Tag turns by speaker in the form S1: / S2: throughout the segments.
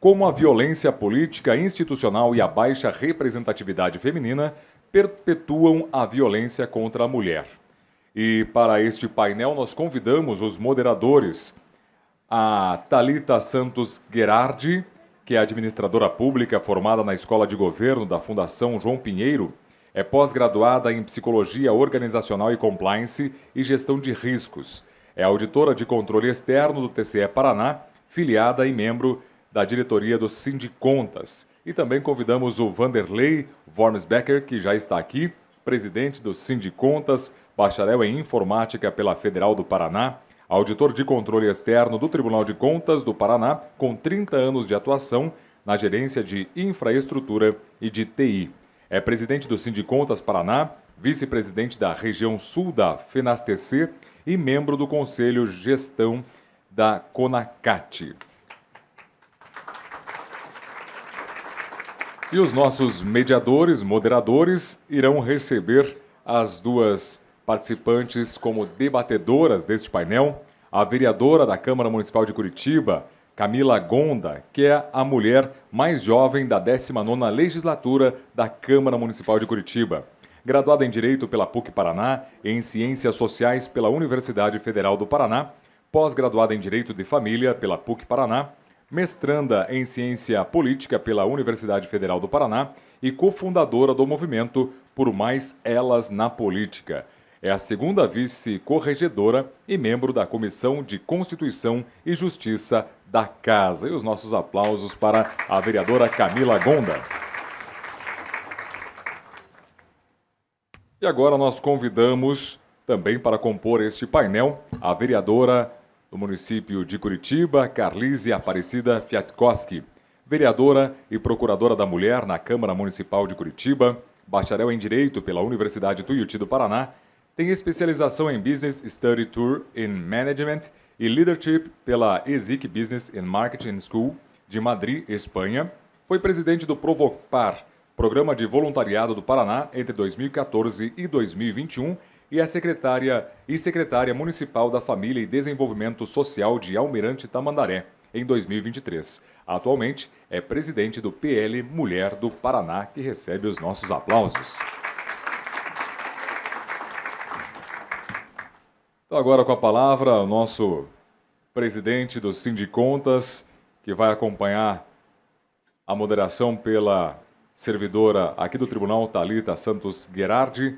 S1: como a violência política, institucional e a baixa representatividade feminina perpetuam a violência contra a mulher. E para este painel nós convidamos os moderadores, a Thalita Santos Gherardi, que é administradora pública formada na Escola de Governo da Fundação João Pinheiro, é pós-graduada em Psicologia Organizacional e Compliance e Gestão de Riscos. É auditora de controle externo do TCE Paraná, filiada e membro da diretoria do Sindicontas. E também convidamos o Vanderlei Wormsbecker, que já está aqui, presidente do Sindicontas, bacharel em Informática pela Federal do Paraná, auditor de controle externo do Tribunal de Contas do Paraná, com 30 anos de atuação na gerência de infraestrutura e de TI. É presidente do Sindicontas Paraná, vice-presidente da região sul da FENASTC e membro do Conselho Gestão da CONACAT. E os nossos mediadores, moderadores, irão receber as duas participantes como debatedoras deste painel, a vereadora da Câmara Municipal de Curitiba, Camila Gonda, que é a mulher mais jovem da 19ª legislatura da Câmara Municipal de Curitiba. Graduada em Direito pela PUC Paraná e em Ciências Sociais pela Universidade Federal do Paraná, pós-graduada em Direito de Família pela PUC Paraná, mestranda em Ciência Política pela Universidade Federal do Paraná e cofundadora do movimento Por Mais Elas na Política. É a segunda vice-corregedora e membro da Comissão de Constituição e Justiça da Casa. E os nossos aplausos para a vereadora Camila Gonda. E agora nós convidamos também para compor este painel a vereadora do município de Curitiba, Carlise Aparecida Fiatkowski, vereadora e procuradora da mulher na Câmara Municipal de Curitiba, bacharel em Direito pela Universidade Tuiuti do Paraná, tem especialização em Business Study Tour in Management e Leadership pela ESIC Business and Marketing School de Madrid, Espanha. Foi presidente do Provopar, Programa de Voluntariado do Paraná, entre 2014 e 2021, e é secretária municipal da Família e Desenvolvimento Social de Almirante Tamandaré, em 2023. Atualmente é presidente do PL Mulher do Paraná, que recebe os nossos aplausos. Então, agora com a palavra o nosso presidente do Sindicontas, que vai acompanhar a moderação pela servidora aqui do Tribunal, Thalita Santos Gherardi,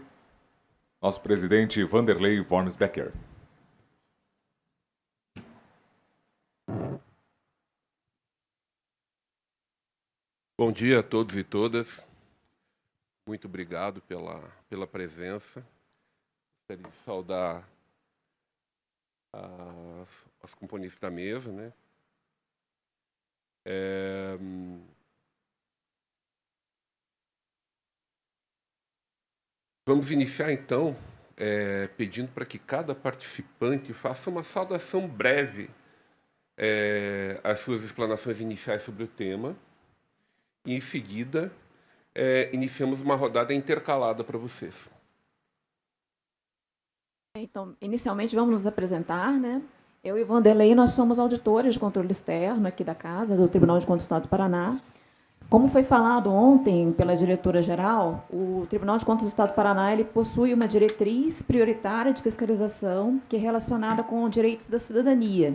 S1: nosso presidente Vanderlei Wormsbecker.
S2: Bom dia a todos e todas. Muito obrigado pela presença. Gostaria de saudar as componentes da mesa, né? Vamos iniciar, então, pedindo para que cada participante faça uma saudação breve às suas explanações iniciais sobre o tema. E, em seguida, iniciamos uma rodada intercalada para vocês.
S3: Então, inicialmente, vamos nos apresentar, né? Eu e Vanderlei, nós somos auditores de controle externo aqui da Casa, do Tribunal de Contas do Estado do Paraná. Como foi falado ontem pela diretora-geral, o Tribunal de Contas do Estado do Paraná ele possui uma diretriz prioritária de fiscalização que é relacionada com direitos da cidadania.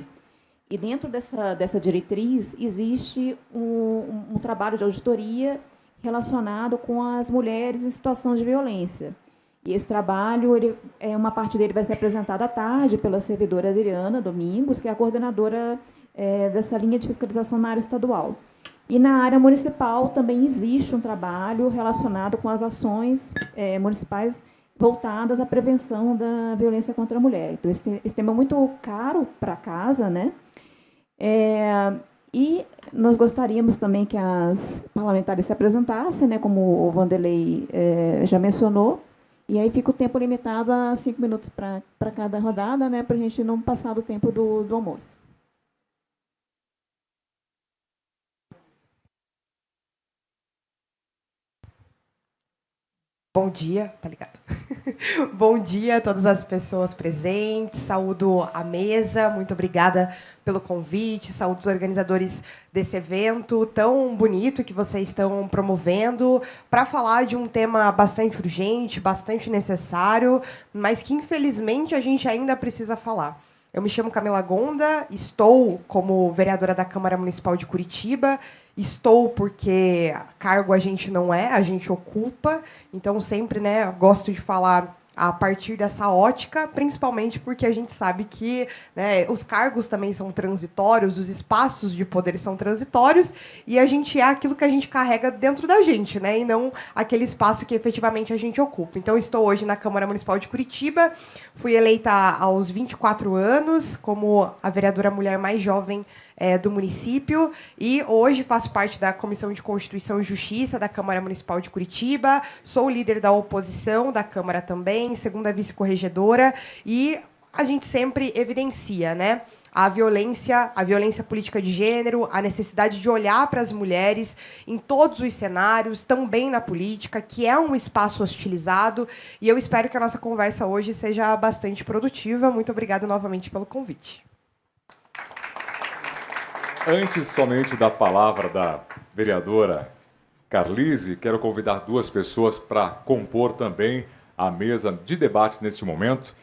S3: E dentro dessa diretriz existe um trabalho de auditoria relacionado com as mulheres em situação de violência. E esse trabalho, uma parte dele vai ser apresentada à tarde pela servidora Adriana Domingos, que é a coordenadora dessa linha de fiscalização na área estadual. E na área municipal também existe um trabalho relacionado com as ações municipais voltadas à prevenção da violência contra a mulher. Então, esse tema é muito caro para a casa, né? E nós gostaríamos também que as parlamentares se apresentassem, né, como o Vanderlei já mencionou, e aí fica o tempo limitado a 5 minutos para cada rodada, né, para a gente não passar do tempo do almoço.
S4: Bom dia, tá ligado? Bom dia a todas as pessoas presentes, saúdo a mesa, muito obrigada pelo convite, saúdo os organizadores desse evento tão bonito que vocês estão promovendo para falar de um tema bastante urgente, bastante necessário, mas que infelizmente a gente ainda precisa falar. Eu me chamo Camila Gonda, estou como vereadora da Câmara Municipal de Curitiba. Estou porque cargo a gente não é, a gente ocupa. Então, sempre, né, gosto de falar a partir dessa ótica, principalmente porque a gente sabe que, né, os cargos também são transitórios, os espaços de poder são transitórios, e a gente é aquilo que a gente carrega dentro da gente, né, e não aquele espaço que efetivamente a gente ocupa. Então, estou hoje na Câmara Municipal de Curitiba, fui eleita aos 24 anos como a vereadora mulher mais jovem do município, e hoje faço parte da Comissão de Constituição e Justiça da Câmara Municipal de Curitiba, sou líder da oposição da Câmara também, segunda vice-corregedora, e a gente sempre evidencia, né, a violência política de gênero, a necessidade de olhar para as mulheres em todos os cenários, também na política, que é um espaço hostilizado, e eu espero que a nossa conversa hoje seja bastante produtiva. Muito obrigada novamente pelo convite.
S1: Antes somente da palavra da vereadora Carlise, quero convidar duas pessoas para compor também a mesa de debates neste momento,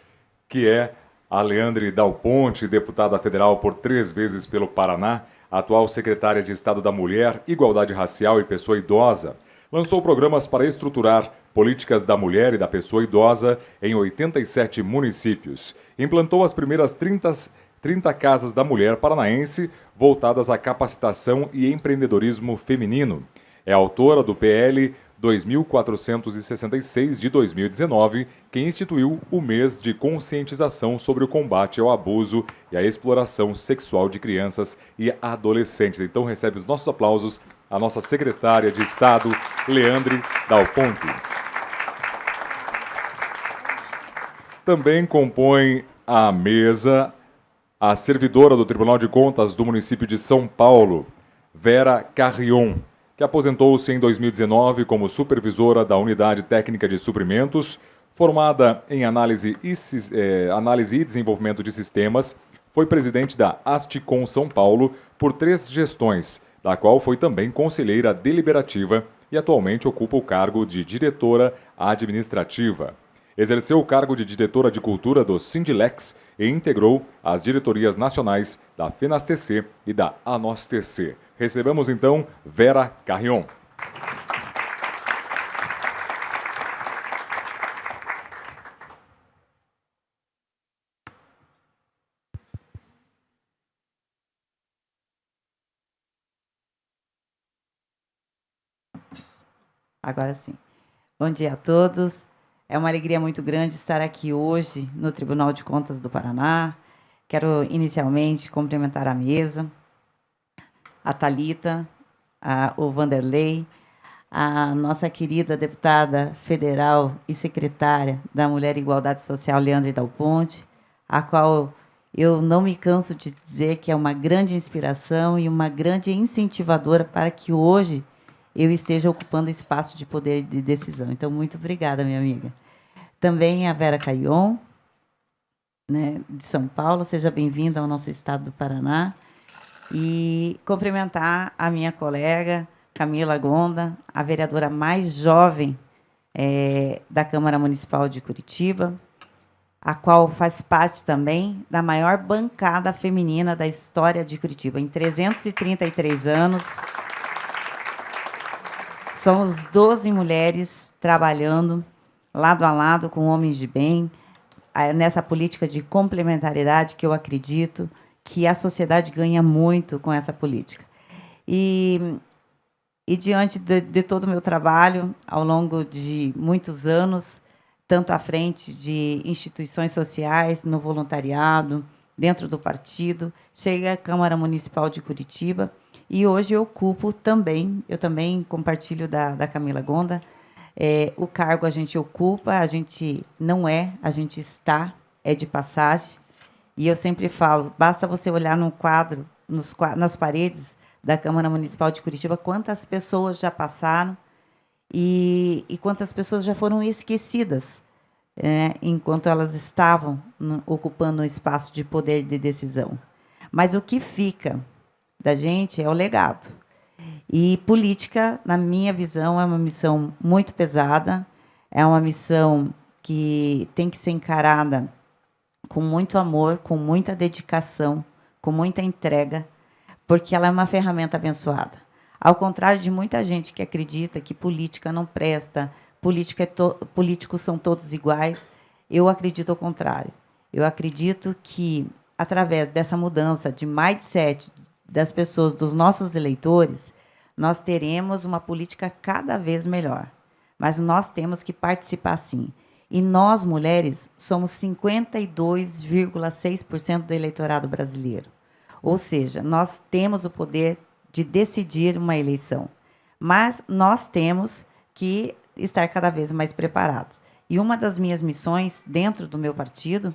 S1: que é a Leandre Dal Ponte, deputada federal por 3 vezes pelo Paraná, atual secretária de Estado da Mulher, Igualdade Racial e Pessoa Idosa. Lançou programas para estruturar políticas da mulher e da pessoa idosa em 87 municípios. Implantou as primeiras 30 casas da mulher paranaense voltadas à capacitação e empreendedorismo feminino. É autora do PL 2466 de 2019, que instituiu o mês de conscientização sobre o combate ao abuso e à exploração sexual de crianças e adolescentes. Então recebe os nossos aplausos a nossa secretária de Estado, Leandre Dal Ponte. Também compõe a mesa a servidora do Tribunal de Contas do município de São Paulo, Vera Carrion, que aposentou-se em 2019 como supervisora da Unidade Técnica de Suprimentos, formada em análise e desenvolvimento de sistemas, foi presidente da Asticom São Paulo por 3 gestões, da qual foi também conselheira deliberativa e atualmente ocupa o cargo de diretora administrativa. Exerceu o cargo de diretora de cultura do Sindilex e integrou as diretorias nacionais da FENASTC e da ANOSTC. Recebemos então Vera Carrion.
S5: Agora sim. Bom dia a todos. É uma alegria muito grande estar aqui hoje no Tribunal de Contas do Paraná. Quero inicialmente cumprimentar a mesa, a Thalita, o Vanderlei, a nossa querida deputada federal e secretária da Mulher e Igualdade Social, Leandre Dal Ponte, a qual eu não me canso de dizer que é uma grande inspiração e uma grande incentivadora para que hoje eu esteja ocupando espaço de poder e de decisão. Então, muito obrigada, minha amiga. Também a Vera Carrion, né, de São Paulo, seja bem-vinda ao nosso estado do Paraná. E cumprimentar a minha colega, Camila Gonda, a vereadora mais jovem da Câmara Municipal de Curitiba, a qual faz parte também da maior bancada feminina da história de Curitiba. Em 333 anos, somos 12 mulheres trabalhando lado a lado com homens de bem, nessa política de complementariedade que eu acredito que a sociedade ganha muito com essa política. E diante de todo o meu trabalho, ao longo de muitos anos, tanto à frente de instituições sociais, no voluntariado, dentro do partido, cheguei à Câmara Municipal de Curitiba, e hoje eu ocupo também, eu também compartilho da Camila Gonda, o cargo a gente ocupa, a gente não é, a gente está, é de passagem. E eu sempre falo, basta você olhar no quadro, nas paredes da Câmara Municipal de Curitiba, quantas pessoas já passaram e quantas pessoas já foram esquecidas, enquanto elas estavam ocupando um espaço de poder de decisão. Mas o que fica da gente é o legado. E política, na minha visão, é uma missão muito pesada, é uma missão que tem que ser encarada com muito amor, com muita dedicação, com muita entrega, porque ela é uma ferramenta abençoada. Ao contrário de muita gente que acredita que política não presta, políticos são todos iguais, eu acredito ao contrário. Eu acredito que, através dessa mudança de mindset das pessoas, dos nossos eleitores, nós teremos uma política cada vez melhor. Mas nós temos que participar, sim. E nós, mulheres, somos 52,6% do eleitorado brasileiro. Ou seja, nós temos o poder de decidir uma eleição. Mas nós temos que estar cada vez mais preparados. E uma das minhas missões dentro do meu partido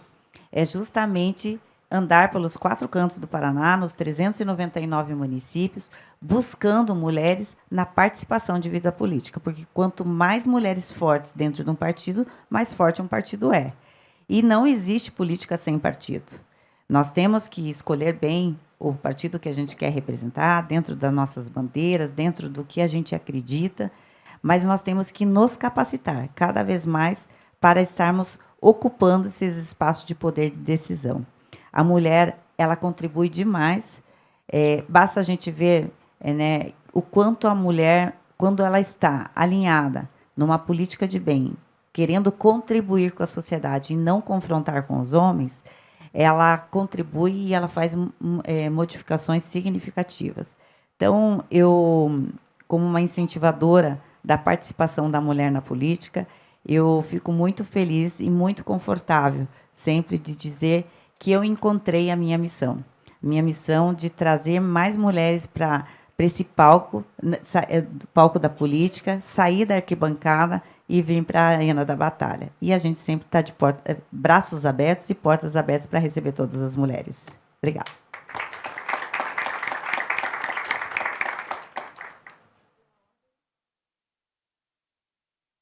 S5: é justamente andar pelos 4 cantos do Paraná, nos 399 municípios, buscando mulheres na participação de vida política, porque quanto mais mulheres fortes dentro de um partido, mais forte um partido é. E não existe política sem partido. Nós temos que escolher bem o partido que a gente quer representar, dentro das nossas bandeiras, dentro do que a gente acredita, mas nós temos que nos capacitar cada vez mais para estarmos ocupando esses espaços de poder de decisão. A mulher, ela contribui demais. Basta a gente ver o quanto a mulher, quando ela está alinhada numa política de bem, querendo contribuir com a sociedade e não confrontar com os homens, ela contribui e ela faz modificações significativas. Então, eu, como uma incentivadora da participação da mulher na política, eu fico muito feliz e muito confortável sempre de dizer que eu encontrei a minha missão de trazer mais mulheres para esse palco da política, sair da arquibancada e vir para a arena da batalha. E a gente sempre está de braços abertos e portas abertas para receber todas as mulheres. Obrigada.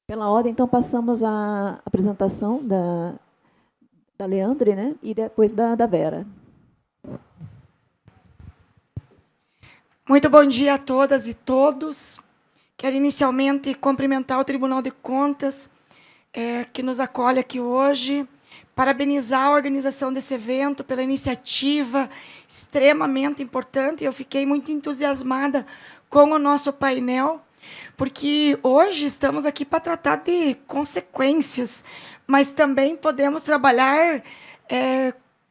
S3: Pela ordem, então, passamos à apresentação da Leandre, né? E depois da Vera.
S6: Muito bom dia a todas e todos. Quero inicialmente cumprimentar o Tribunal de Contas, que nos acolhe aqui hoje, parabenizar a organização desse evento pela iniciativa extremamente importante. Eu fiquei muito entusiasmada com o nosso painel, porque hoje estamos aqui para tratar de consequências, mas também podemos trabalhar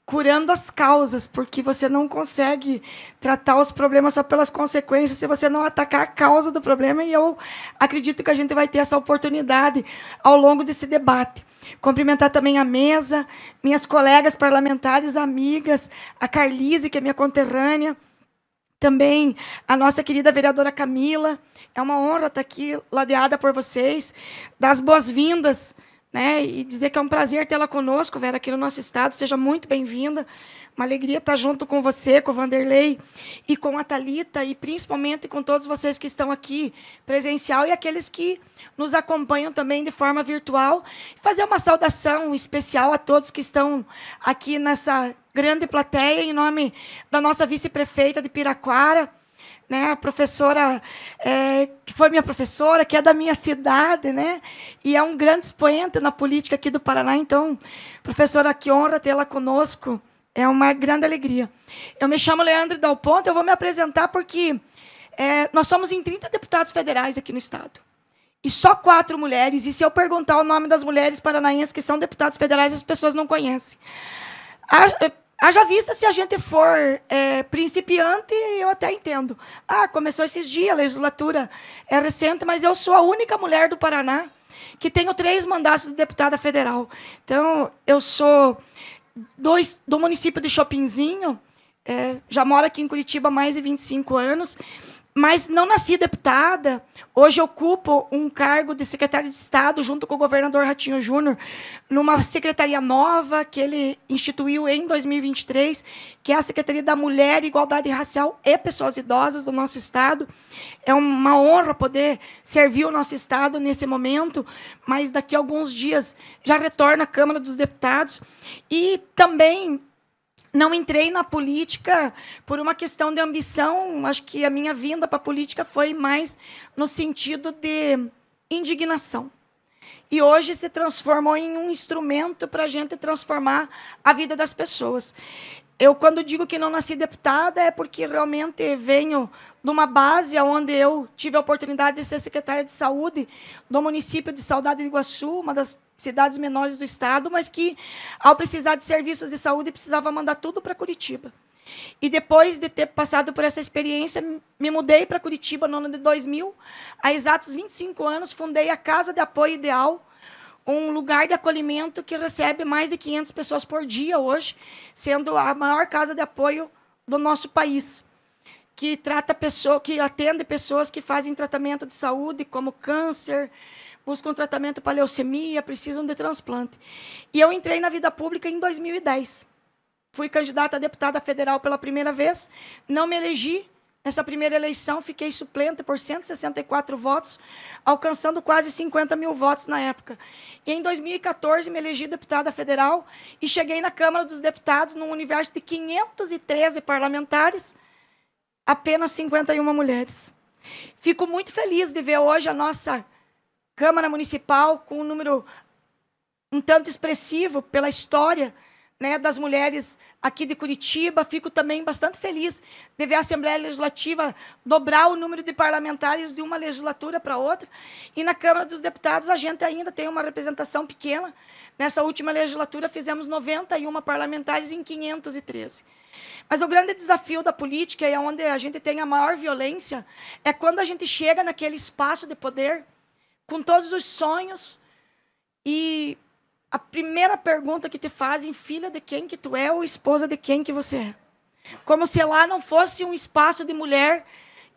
S6: curando as causas, porque você não consegue tratar os problemas só pelas consequências se você não atacar a causa do problema, e eu acredito que a gente vai ter essa oportunidade ao longo desse debate. Cumprimentar também a mesa, minhas colegas parlamentares, amigas, a Carlise, que é minha conterrânea, também a nossa querida vereadora Camila. É uma honra estar aqui ladeada por vocês, dar as boas-vindas, né, e dizer que é um prazer tê-la conosco, Vera, aqui no nosso estado. Seja muito bem-vinda. Uma alegria estar junto com você, com o Vanderlei e com a Thalita, e principalmente com todos vocês que estão aqui presencial e aqueles que nos acompanham também de forma virtual. Fazer uma saudação especial a todos que estão aqui nessa grande plateia, em nome da nossa vice-prefeita de Piraquara, né, a professora, que foi minha professora, que é da minha cidade, né, e é um grande expoente na política aqui do Paraná. Então, professora, que honra tê-la conosco, é uma grande alegria. Eu me chamo Leandre Dal Ponte, eu vou me apresentar porque nós somos em 30 deputados federais aqui no estado, e só 4 mulheres, e se eu perguntar o nome das mulheres paranaenses que são deputadas federais, as pessoas não conhecem. Haja vista, se a gente for principiante, eu até entendo. Começou esses dias, a legislatura é recente, mas eu sou a única mulher do Paraná que tenho 3 mandatos de deputada federal. Então, eu sou do município de Chopinzinho, já moro aqui em Curitiba há mais de 25 anos, mas não nasci deputada. Hoje eu ocupo um cargo de secretária de Estado, junto com o governador Ratinho Júnior, numa secretaria nova que ele instituiu em 2023, que é a Secretaria da Mulher, Igualdade Racial e Pessoas Idosas do nosso Estado. É uma honra poder servir o nosso Estado nesse momento, mas daqui a alguns dias já retorno à Câmara dos Deputados. E também não entrei na política por uma questão de ambição. Acho que a minha vinda para a política foi mais no sentido de indignação. E hoje se transformou em um instrumento para a gente transformar a vida das pessoas. Eu, quando digo que não nasci deputada, é porque realmente venho de uma base onde eu tive a oportunidade de ser secretária de saúde do município de Saudade do Iguaçu, uma das cidades menores do estado, mas que, ao precisar de serviços de saúde, precisava mandar tudo para Curitiba. E depois de ter passado por essa experiência, me mudei para Curitiba no ano de 2000. Há exatos 25 anos, fundei a Casa de Apoio Ideal, um lugar de acolhimento que recebe mais de 500 pessoas por dia hoje, sendo a maior casa de apoio do nosso país, que atende pessoas que fazem tratamento de saúde, como câncer, buscam tratamento para leucemia, precisam de transplante. E eu entrei na vida pública em 2010. Fui candidata a deputada federal pela primeira vez, não me elegi. Nessa primeira eleição, fiquei suplente por 164 votos, alcançando quase 50 mil votos na época. E em 2014, me elegi deputada federal e cheguei na Câmara dos Deputados, num universo de 513 parlamentares, apenas 51 mulheres. Fico muito feliz de ver hoje a nossa Câmara Municipal com um número um tanto expressivo pela história, né, das mulheres aqui de Curitiba. Fico também bastante feliz de ver a Assembleia Legislativa dobrar o número de parlamentares de uma legislatura para outra. E na Câmara dos Deputados a gente ainda tem uma representação pequena. Nessa última legislatura fizemos 91 parlamentares em 513. Mas o grande desafio da política, e onde a gente tem a maior violência, é quando a gente chega naquele espaço de poder, com todos os sonhos, e a primeira pergunta que te fazem: filha de quem que tu é ou esposa de quem que você é? Como se lá não fosse um espaço de mulher,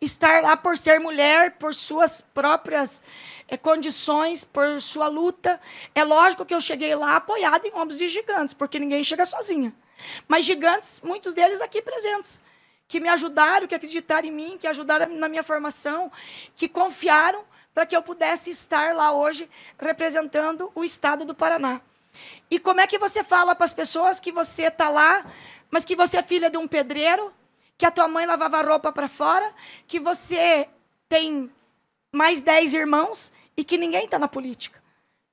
S6: estar lá por ser mulher, por suas próprias condições, por sua luta. É lógico que eu cheguei lá apoiada em ombros de gigantes, porque ninguém chega sozinha. Mas gigantes, muitos deles aqui presentes, que me ajudaram, que acreditaram em mim, que ajudaram na minha formação, que confiaram para que eu pudesse estar lá hoje representando o Estado do Paraná. E como é que você fala para as pessoas que você está lá, mas que você é filha de um pedreiro, que a tua mãe lavava roupa para fora, que você tem mais 10 irmãos e que ninguém está na política?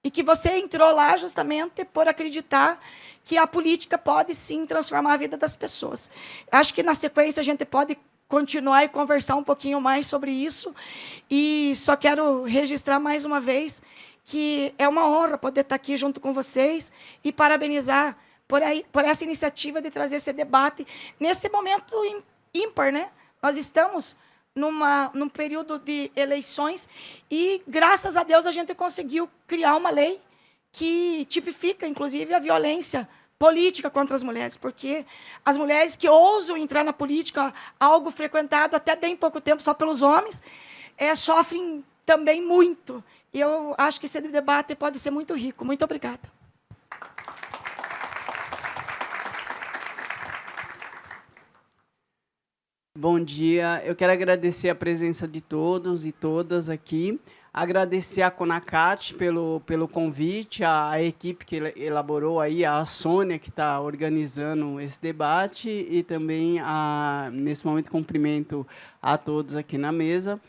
S6: E que você entrou lá justamente por acreditar que a política pode, sim, transformar a vida das pessoas. Acho que, na sequência, a gente pode continuar e conversar um pouquinho mais sobre isso. E só quero registrar mais uma vez que é uma honra poder estar aqui junto com vocês e parabenizar por essa iniciativa de trazer esse debate nesse momento ímpar, né? Nós estamos num período de eleições e, graças a Deus, a gente conseguiu criar uma lei que tipifica, inclusive, a violência política contra as mulheres, porque as mulheres que ousam entrar na política, algo frequentado até bem pouco tempo só pelos homens, sofrem também muito. E eu acho que esse debate pode ser muito rico. Muito obrigada.
S7: Bom dia, eu quero agradecer a presença de todos e todas aqui, agradecer a CONACAT pelo convite, a equipe que elaborou aí, a Sônia, que está organizando esse debate, e também, nesse momento, cumprimento a todos aqui na mesa.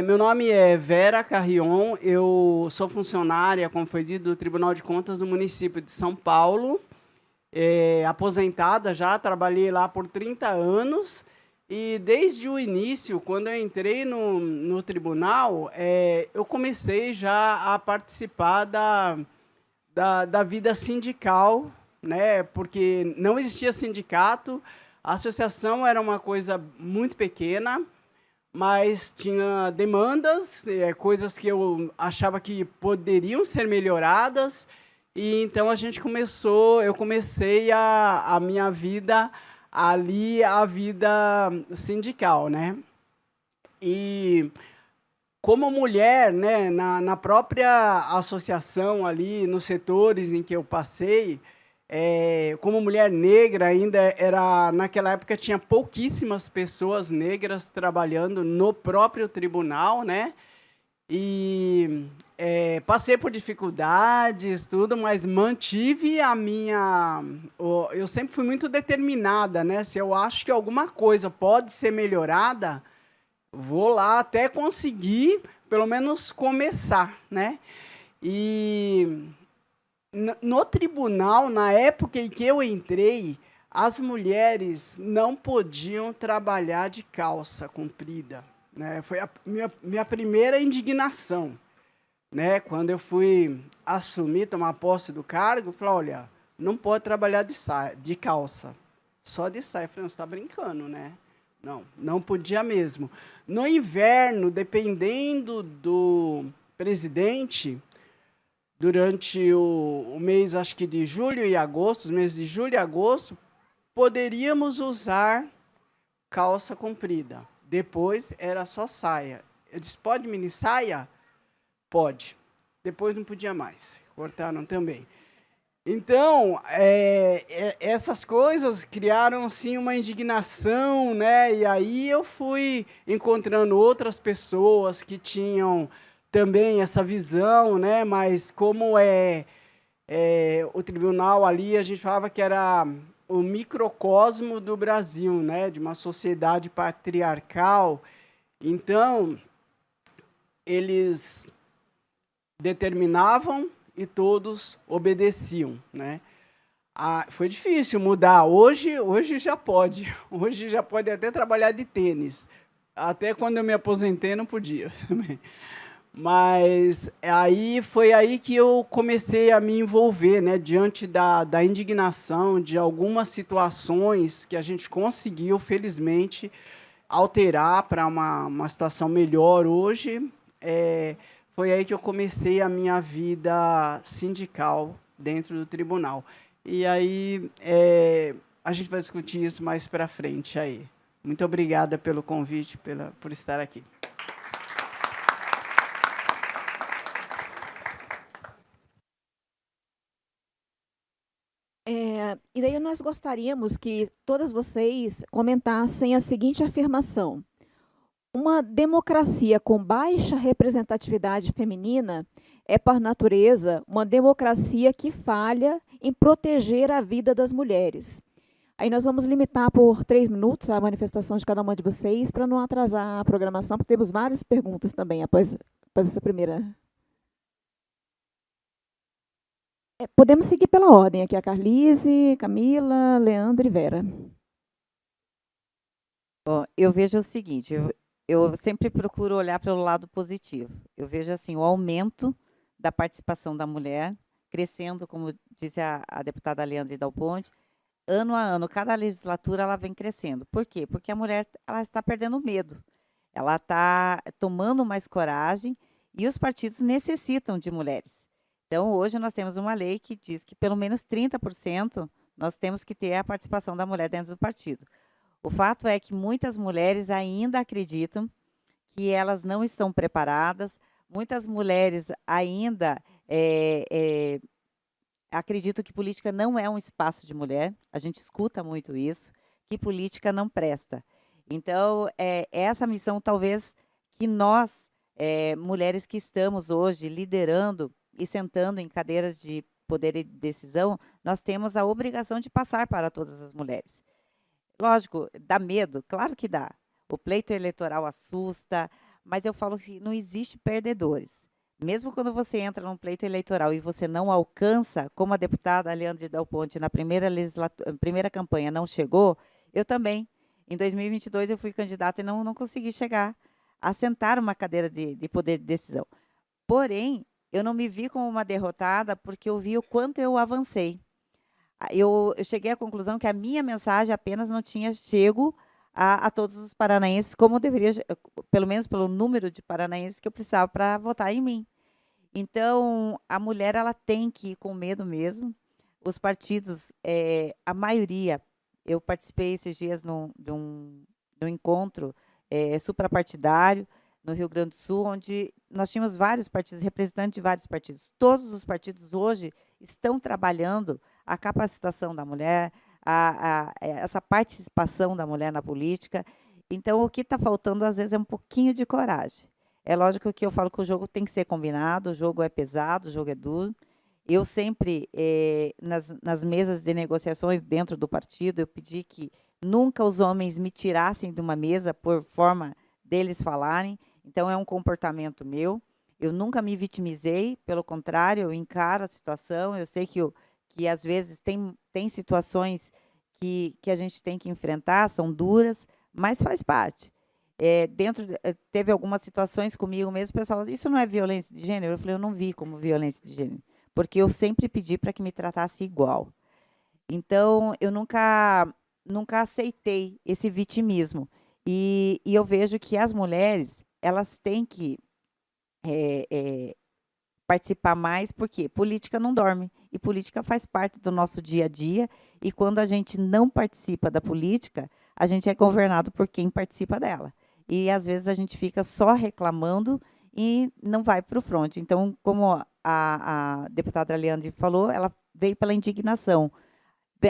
S7: Meu nome é Vera Carrion, eu sou funcionária, como foi dito, do Tribunal de Contas do município de São Paulo, aposentada já, trabalhei lá por 30 anos, e desde o início, quando eu entrei no tribunal, eu comecei já a participar da vida sindical, né, porque não existia sindicato, a associação era uma coisa muito pequena, mas tinha demandas, coisas que eu achava que poderiam ser melhoradas, e então eu comecei a minha vida ali, a vida sindical, né? E como mulher, né, na própria associação ali, nos setores em que eu passei, como mulher negra ainda naquela época tinha pouquíssimas pessoas negras trabalhando no próprio tribunal, né? E passei por dificuldades, tudo, mas mantive a minha... Eu sempre fui muito determinada, né? Se eu acho que alguma coisa pode ser melhorada, vou lá até conseguir, pelo menos, começar, né? E no tribunal, na época em que eu entrei, as mulheres não podiam trabalhar de calça comprida, né? Foi a minha primeira indignação, né? Quando eu fui assumir, tomar posse do cargo, eu falei, olha, não pode trabalhar de calça, só de saia. Eu falei, não, você está brincando, né? Não, não podia mesmo. No inverno, dependendo do presidente, durante o mês, acho que de julho e agosto, os meses de julho e agosto, poderíamos usar calça comprida. Depois era só saia. Eu disse, pode mini saia? Pode. Depois não podia mais. Cortaram também. Então, essas coisas criaram assim, uma indignação, né? E aí eu fui encontrando outras pessoas que tinham também essa visão, né? Mas como o tribunal ali, a gente falava que era o microcosmo do Brasil, né? De uma sociedade patriarcal. Então, eles determinavam e todos obedeciam, né? Foi difícil mudar. Hoje já pode. Hoje já pode até trabalhar de tênis. Até quando eu me aposentei, não podia. Mas foi aí que eu comecei a me envolver, né? Diante da indignação de algumas situações que a gente conseguiu, felizmente, alterar para uma situação melhor hoje. Foi aí que eu comecei a minha vida sindical dentro do tribunal. E aí a gente vai discutir isso mais para frente aí. Muito obrigada pelo convite, por estar aqui.
S3: E daí nós gostaríamos que todas vocês comentassem a seguinte afirmação. Uma democracia com baixa representatividade feminina é, por natureza, uma democracia que falha em proteger a vida das mulheres. Aí nós vamos limitar por 3 minutos a manifestação de cada uma de vocês para não atrasar a programação, porque temos várias perguntas também após essa primeira. Podemos seguir pela ordem aqui, a Carlise, Camila, Leandro e Vera.
S5: Bom, eu vejo o seguinte, eu sempre procuro olhar para o lado positivo. Eu vejo assim o aumento da participação da mulher, crescendo, como disse a deputada Leandre Dal Ponte, ano a ano, cada legislatura ela vem crescendo. Por quê? Porque a mulher ela está perdendo medo, ela está tomando mais coragem e os partidos necessitam de mulheres. Então, hoje nós temos uma lei que diz que pelo menos 30% nós temos que ter a participação da mulher dentro do partido. O fato é que muitas mulheres ainda acreditam que elas não estão preparadas, muitas mulheres ainda acreditam que política não é um espaço de mulher, a gente escuta muito isso, que política não presta. Então, essa missão talvez que nós, mulheres que estamos hoje liderando e sentando em cadeiras de poder e decisão, nós temos a obrigação de passar para todas as mulheres. Lógico, dá medo, claro que dá. O pleito eleitoral assusta, mas eu falo que não existe perdedores. Mesmo quando você entra num pleito eleitoral e você não alcança, como a deputada Leandre Dal Ponte na primeira campanha não chegou, eu também. Em 2022 eu fui candidata e não consegui chegar a sentar uma cadeira de poder de decisão. Porém, eu não me vi como uma derrotada porque eu vi o quanto eu avancei. Eu cheguei à conclusão que a minha mensagem apenas não tinha chego a todos os paranaenses, como deveria, pelo menos pelo número de paranaenses que eu precisava para votar em mim. Então, a mulher ela tem que ir com medo mesmo. Os partidos, a maioria, eu participei esses dias de um encontro suprapartidário no Rio Grande do Sul, onde nós tínhamos vários partidos, representantes de vários partidos. Todos os partidos hoje estão trabalhando a capacitação da mulher, essa participação da mulher na política. Então, o que está faltando, às vezes, é um pouquinho de coragem. É lógico que eu falo que o jogo tem que ser combinado, o jogo é pesado, o jogo é duro. Eu sempre, nas mesas de negociações dentro do partido, eu pedi que nunca os homens me tirassem de uma mesa por forma deles falarem. Então, é um comportamento meu. Eu nunca me vitimizei, pelo contrário, eu encaro a situação. Eu sei que às vezes, tem situações que a gente tem que enfrentar, são duras, mas faz parte. Teve algumas situações comigo mesmo, pessoal, isso não é violência de gênero? Eu falei, eu não vi como violência de gênero, porque eu sempre pedi para que me tratasse igual. Então, eu nunca aceitei esse vitimismo. E eu vejo que as mulheres, elas têm que participar mais, porque política não dorme, e política faz parte do nosso dia a dia, e quando a gente não participa da política, a gente é governado por quem participa dela. E, às vezes, a gente fica só reclamando e não vai para o fronte. Então, como a deputada Aliane falou, ela veio pela indignação.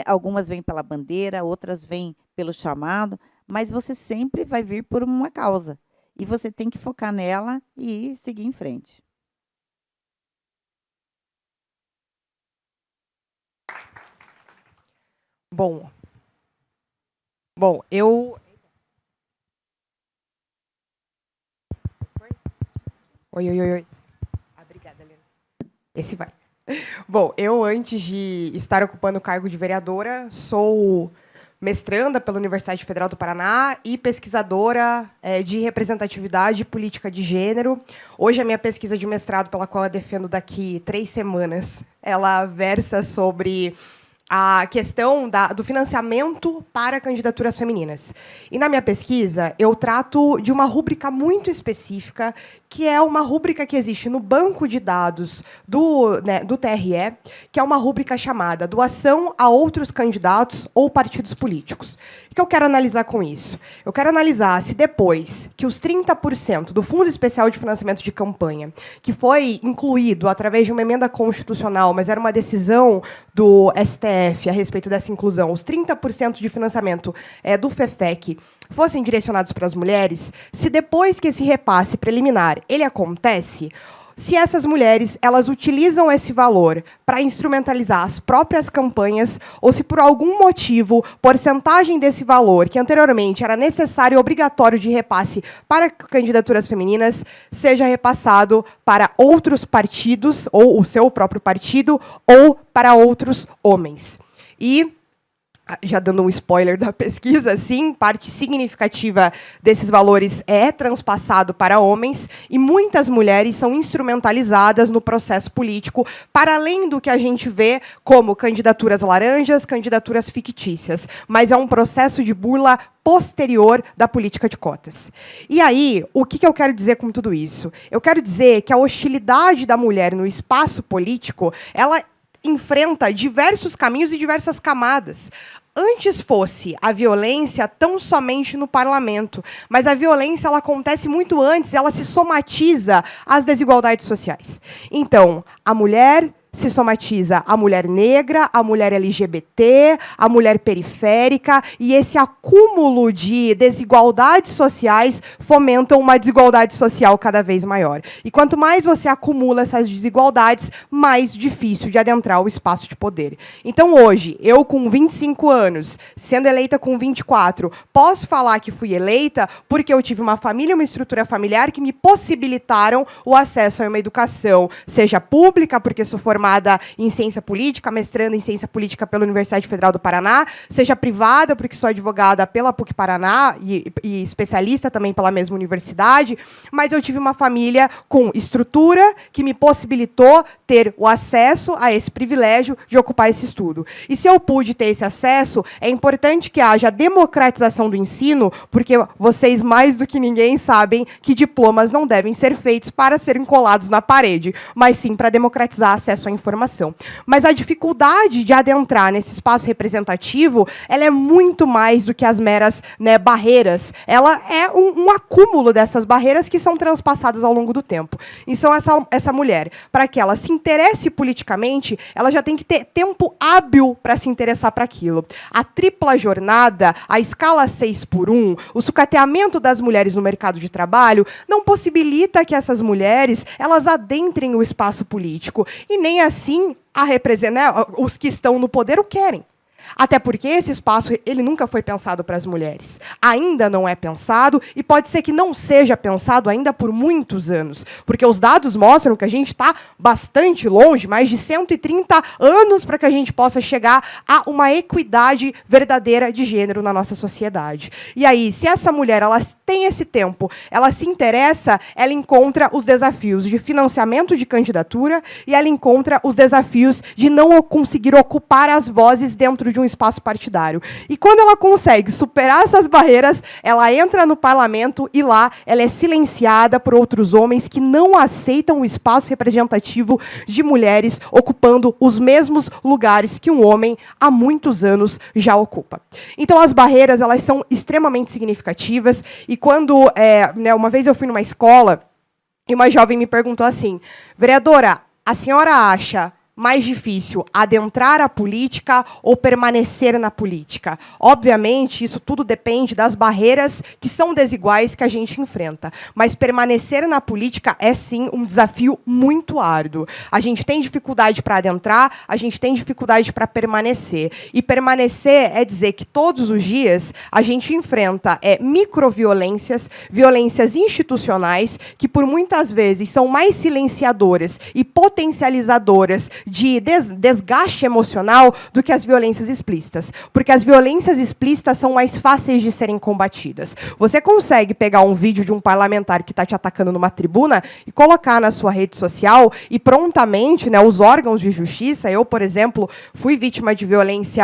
S5: Algumas vêm pela bandeira, outras vêm pelo chamado, mas você sempre vai vir por uma causa. E você tem que focar nela e seguir em frente.
S4: Bom, eu... Oi. Obrigada, Helena. Esse vai. Bom, eu, antes de estar ocupando o cargo de vereadora, sou mestranda pela Universidade Federal do Paraná e pesquisadora de representatividade e política de gênero. Hoje, a minha pesquisa de mestrado, pela qual eu defendo daqui 3 semanas, ela versa sobre a questão do financiamento para candidaturas femininas. E, na minha pesquisa, eu trato de uma rúbrica muito específica, que é uma rúbrica que existe no banco de dados do TRE, que é uma rúbrica chamada Doação a outros candidatos ou partidos políticos. O que eu quero analisar com isso? Eu quero analisar se depois que os 30% do Fundo Especial de Financiamento de Campanha, que foi incluído através de uma emenda constitucional, mas era uma decisão do STF a respeito dessa inclusão, os 30% de financiamento do FEFEC fossem direcionados para as mulheres, se depois que esse repasse preliminar ele acontece, se essas mulheres elas utilizam esse valor para instrumentalizar as próprias campanhas, ou se por algum motivo, porcentagem desse valor, que anteriormente era necessário e obrigatório de repasse para candidaturas femininas, seja repassado para outros partidos, ou o seu próprio partido, ou para outros homens. E, já dando um spoiler da pesquisa, sim, parte significativa desses valores é transpassado para homens, e muitas mulheres são instrumentalizadas no processo político, para além do que a gente vê como candidaturas laranjas, candidaturas fictícias. Mas é um processo de burla posterior da política de cotas. E aí, o que eu quero dizer com tudo isso? Eu quero dizer que a hostilidade da mulher no espaço político, ela enfrenta diversos caminhos e diversas camadas. Antes fosse a violência tão somente no parlamento, mas a violência ela acontece muito antes, ela se somatiza às desigualdades sociais. Então, a mulher se somatiza à mulher negra, à mulher LGBT, à mulher periférica, e esse acúmulo de desigualdades sociais fomentam uma desigualdade social cada vez maior. E quanto mais você acumula essas desigualdades, mais difícil de adentrar o espaço de poder. Então, hoje, eu com 25 anos, sendo eleita com 24, posso falar que fui eleita porque eu tive uma família, uma estrutura familiar que me possibilitaram o acesso a uma educação, seja pública, porque sou formada em ciência política, mestrando em ciência política pela Universidade Federal do Paraná, seja privada, porque sou advogada pela PUC Paraná e especialista também pela mesma universidade, mas eu tive uma família com estrutura que me possibilitou ter o acesso a esse privilégio de ocupar esse estudo. E se eu pude ter esse acesso, é importante que haja democratização do ensino, porque vocês mais do que ninguém sabem que diplomas não devem ser feitos para serem colados na parede, mas sim para democratizar acesso à informação. Mas a dificuldade de adentrar nesse espaço representativo, ela é muito mais do que as meras, né, barreiras. Ela é um acúmulo dessas barreiras que são transpassadas ao longo do tempo. Então, essa mulher, para que ela se interesse politicamente, ela já tem que ter tempo hábil para se interessar para aquilo. A tripla jornada, a escala 6x1, o sucateamento das mulheres no mercado de trabalho, não possibilita que essas mulheres elas adentrem o espaço político. E nem assim os que estão no poder o querem. Até porque esse espaço ele nunca foi pensado para as mulheres. Ainda não é pensado e pode ser que não seja pensado ainda por muitos anos. Porque os dados mostram que a gente está bastante longe, mais de 130 anos para que a gente possa chegar a uma equidade verdadeira de gênero na nossa sociedade. E aí, se essa mulher ela tem esse tempo, ela se interessa, ela encontra os desafios de financiamento de candidatura e ela encontra os desafios de não conseguir ocupar as vozes dentro de um espaço partidário. E quando ela consegue superar essas barreiras, ela entra no parlamento e lá ela é silenciada por outros homens que não aceitam o espaço representativo de mulheres ocupando os mesmos lugares que um homem há muitos anos já ocupa. Então, as barreiras elas são extremamente significativas e quando, uma vez eu fui numa escola e uma jovem me perguntou assim, vereadora, a senhora acha mais difícil adentrar a política ou permanecer na política? Obviamente, isso tudo depende das barreiras que são desiguais que a gente enfrenta. Mas permanecer na política é, sim, um desafio muito árduo. A gente tem dificuldade para adentrar, a gente tem dificuldade para permanecer. E permanecer é dizer que todos os dias a gente enfrenta microviolências, violências institucionais, que por muitas vezes são mais silenciadoras e potencializadoras de desgaste emocional do que as violências explícitas. Porque as violências explícitas são mais fáceis de serem combatidas. Você consegue pegar um vídeo de um parlamentar que está te atacando numa tribuna e colocar na sua rede social e prontamente, né, os órgãos de justiça, eu, por exemplo, fui vítima de violência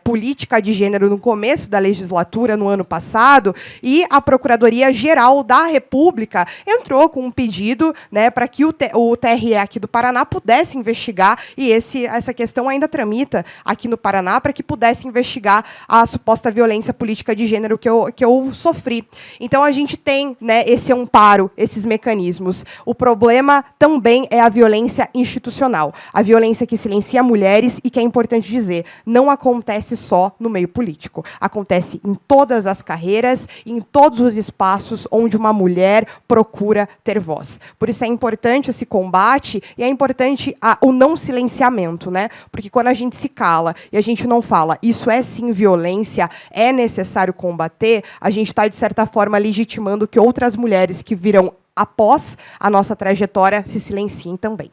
S4: política de gênero no começo da legislatura, no ano passado, e a Procuradoria-Geral da República entrou com um pedido, né, para que o TRE aqui do Paraná pudesse investigar e essa questão ainda tramita aqui no Paraná para que pudesse investigar a suposta violência política de gênero que eu sofri. Então, a gente tem, né, esse amparo, esses mecanismos. O problema também é a violência institucional, a violência que silencia mulheres e que é importante dizer, não acontece só no meio político, acontece em todas as carreiras, em todos os espaços onde uma mulher procura ter voz. Por isso é importante esse combate e é importante o não silenciamento, né? Porque quando a gente se cala e a gente não fala, isso é sim violência, é necessário combater, a gente está, de certa forma, legitimando que outras mulheres que virão após a nossa trajetória se silenciem também.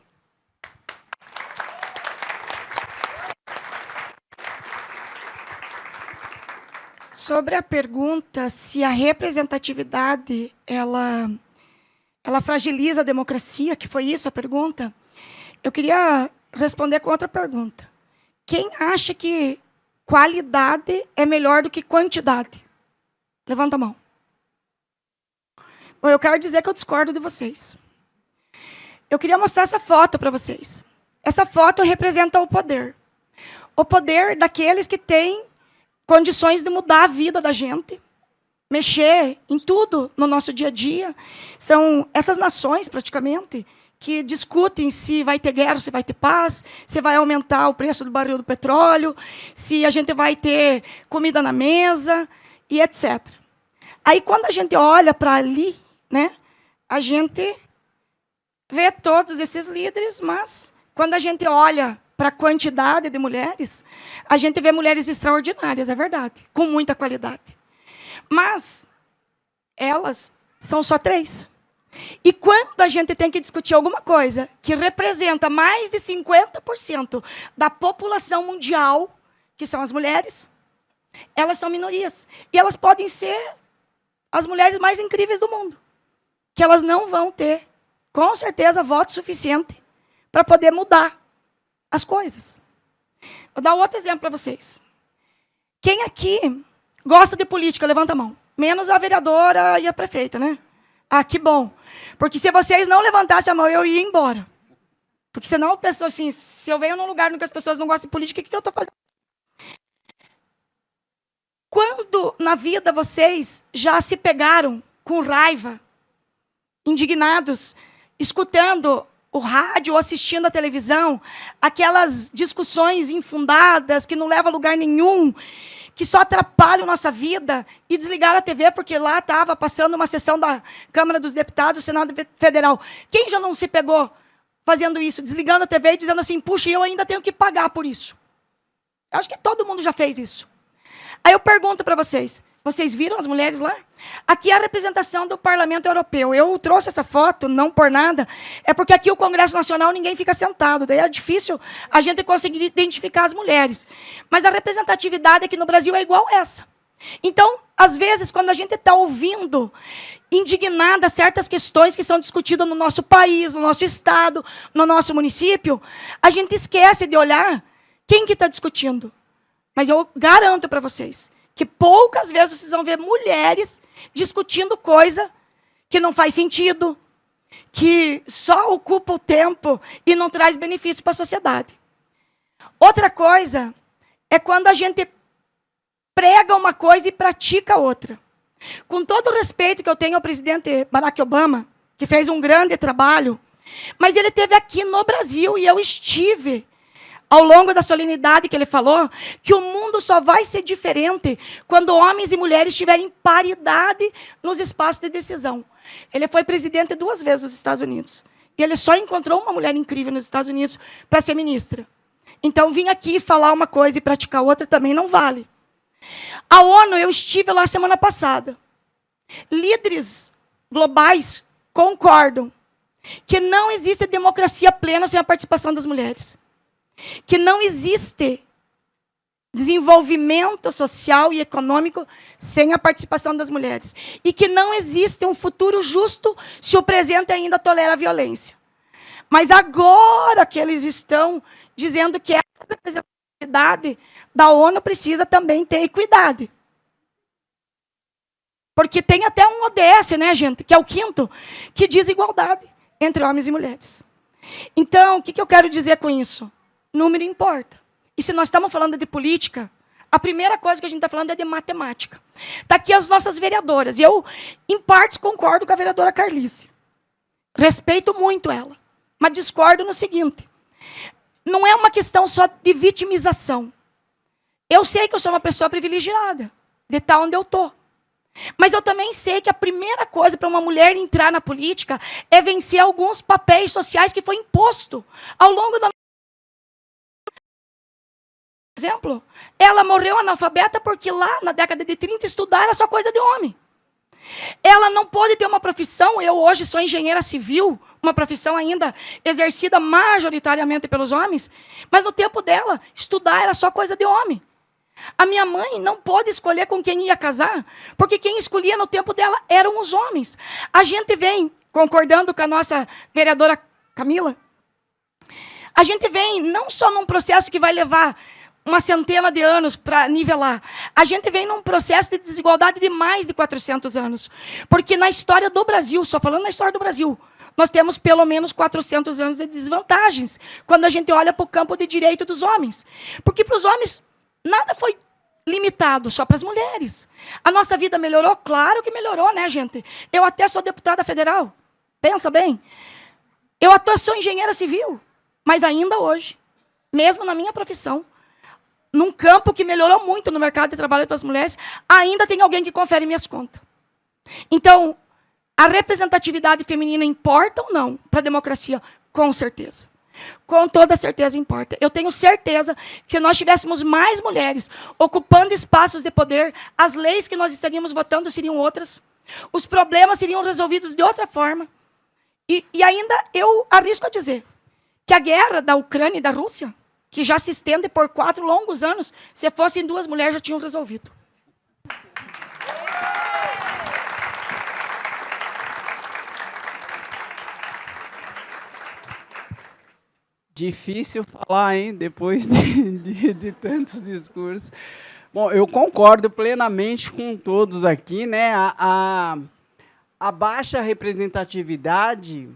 S6: Sobre a pergunta se a representatividade ela fragiliza a democracia, que foi isso a pergunta, eu queria responder com outra pergunta. Quem acha que qualidade é melhor do que quantidade? Levanta a mão. Bom, eu quero dizer que eu discordo de vocês. Eu queria mostrar essa foto para vocês. Essa foto representa o poder. O poder daqueles que têm condições de mudar a vida da gente, mexer em tudo no nosso dia a dia. São essas nações, praticamente, que discutem se vai ter guerra, se vai ter paz, se vai aumentar o preço do barril do petróleo, se a gente vai ter comida na mesa, e etc. Aí, quando a gente olha para ali, né, a gente vê todos esses líderes, mas quando a gente olha para a quantidade de mulheres, a gente vê mulheres extraordinárias, é verdade, com muita qualidade. Mas elas são só 3. E quando a gente tem que discutir alguma coisa que representa mais de 50% da população mundial, que são as mulheres, elas são minorias. E elas podem ser as mulheres mais incríveis do mundo, que elas não vão ter, com certeza, voto suficiente para poder mudar as coisas. Vou dar outro exemplo para vocês. Quem aqui gosta de política? Levanta a mão. Menos a vereadora e a prefeita, né? Ah, que bom. Porque se vocês não levantassem a mão, eu ia embora. Porque senão eu penso assim, se eu venho num lugar em que as pessoas não gostam de política, o que eu estou fazendo? Quando na vida vocês já se pegaram com raiva, indignados, escutando o rádio ou assistindo a televisão, aquelas discussões infundadas que não levam a lugar nenhum, que só atrapalham nossa vida, e desligaram a TV porque lá estava passando uma sessão da Câmara dos Deputados, do Senado Federal. Quem já não se pegou fazendo isso, desligando a TV e dizendo assim, puxa, eu ainda tenho que pagar por isso? Eu acho que todo mundo já fez isso. Aí eu pergunto para vocês, vocês viram as mulheres lá? Aqui é a representação do Parlamento Europeu. Eu trouxe essa foto, não por nada, é porque aqui o Congresso Nacional ninguém fica sentado, daí é difícil a gente conseguir identificar as mulheres. Mas a representatividade aqui no Brasil é igual essa. Então, às vezes, quando a gente está ouvindo indignada certas questões que são discutidas no nosso país, no nosso estado, no nosso município, a gente esquece de olhar quem que está discutindo. Mas eu garanto para vocês que poucas vezes vocês vão ver mulheres discutindo coisa que não faz sentido, que só ocupa o tempo e não traz benefício para a sociedade. Outra coisa é quando a gente prega uma coisa e pratica outra. Com todo o respeito que eu tenho ao presidente Barack Obama, que fez um grande trabalho, mas ele esteve aqui no Brasil e eu estive ao longo da solenidade que ele falou, que o mundo só vai ser diferente quando homens e mulheres tiverem paridade nos espaços de decisão. Ele foi presidente 2 vezes nos Estados Unidos. E ele só encontrou uma mulher incrível nos Estados Unidos para ser ministra. Então, vir aqui falar uma coisa e praticar outra também não vale. A ONU, eu estive lá semana passada. Líderes globais concordam que não existe democracia plena sem a participação das mulheres. Que não existe desenvolvimento social e econômico sem a participação das mulheres. E que não existe um futuro justo se o presente ainda tolera a violência. Mas agora que eles estão dizendo que essa representatividade da ONU precisa também ter equidade. Porque tem até um ODS, né, gente, que é o 5º, que diz igualdade entre homens e mulheres. Então, o que eu quero dizer com isso? Número importa. E se nós estamos falando de política, a primeira coisa que a gente está falando é de matemática. Está aqui as nossas vereadoras. E eu, em partes, concordo com a vereadora Carlice. Respeito muito ela. Mas discordo no seguinte. Não é uma questão só de vitimização. Eu sei que eu sou uma pessoa privilegiada, de estar onde eu estou. Mas eu também sei que a primeira coisa para uma mulher entrar na política é vencer alguns papéis sociais que foi imposto ao longo da exemplo, ela morreu analfabeta porque lá na década de 30 estudar era só coisa de homem. Ela não pôde ter uma profissão, eu hoje sou engenheira civil, uma profissão ainda exercida majoritariamente pelos homens, mas no tempo dela, estudar era só coisa de homem. A minha mãe não pôde escolher com quem ia casar, porque quem escolhia no tempo dela eram os homens. A gente vem, concordando com a nossa vereadora Camila, a gente vem não só num processo que vai levar uma centena de anos para nivelar. A gente vem num processo de desigualdade de mais de 400 anos. Porque na história do Brasil, só falando na história do Brasil, nós temos pelo menos 400 anos de desvantagens, quando a gente olha para o campo de direito dos homens. Porque para os homens, nada foi limitado, só para as mulheres. A nossa vida melhorou? Claro que melhorou, né, gente? Eu até sou deputada federal. Pensa bem. Eu até sou engenheira civil. Mas ainda hoje, mesmo na minha profissão, num campo que melhorou muito no mercado de trabalho para as mulheres, ainda tem alguém que confere minhas contas. Então, a representatividade feminina importa ou não para a democracia? Com certeza. Com toda certeza importa. Eu tenho certeza que se nós tivéssemos mais mulheres ocupando espaços de poder, as leis que nós estaríamos votando seriam outras, os problemas seriam resolvidos de outra forma. E ainda eu arrisco a dizer que a guerra da Ucrânia e da Rússia, que já se estende por 4 longos anos, se fossem 2 mulheres, já tinham resolvido.
S7: Difícil falar, hein, depois de tantos discursos. Bom, eu concordo plenamente com todos aqui, né? A baixa representatividade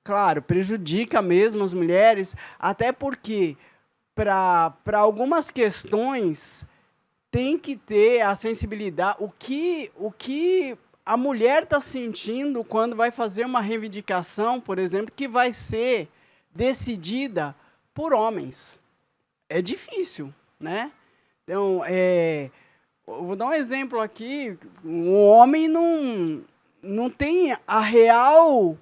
S7: claro, prejudica mesmo as mulheres, até porque, para algumas questões, tem que ter a sensibilidade, o que a mulher está sentindo quando vai fazer uma reivindicação, por exemplo, que vai ser decidida por homens. É difícil, né? Então, eu vou dar um exemplo aqui. O homem não tem a real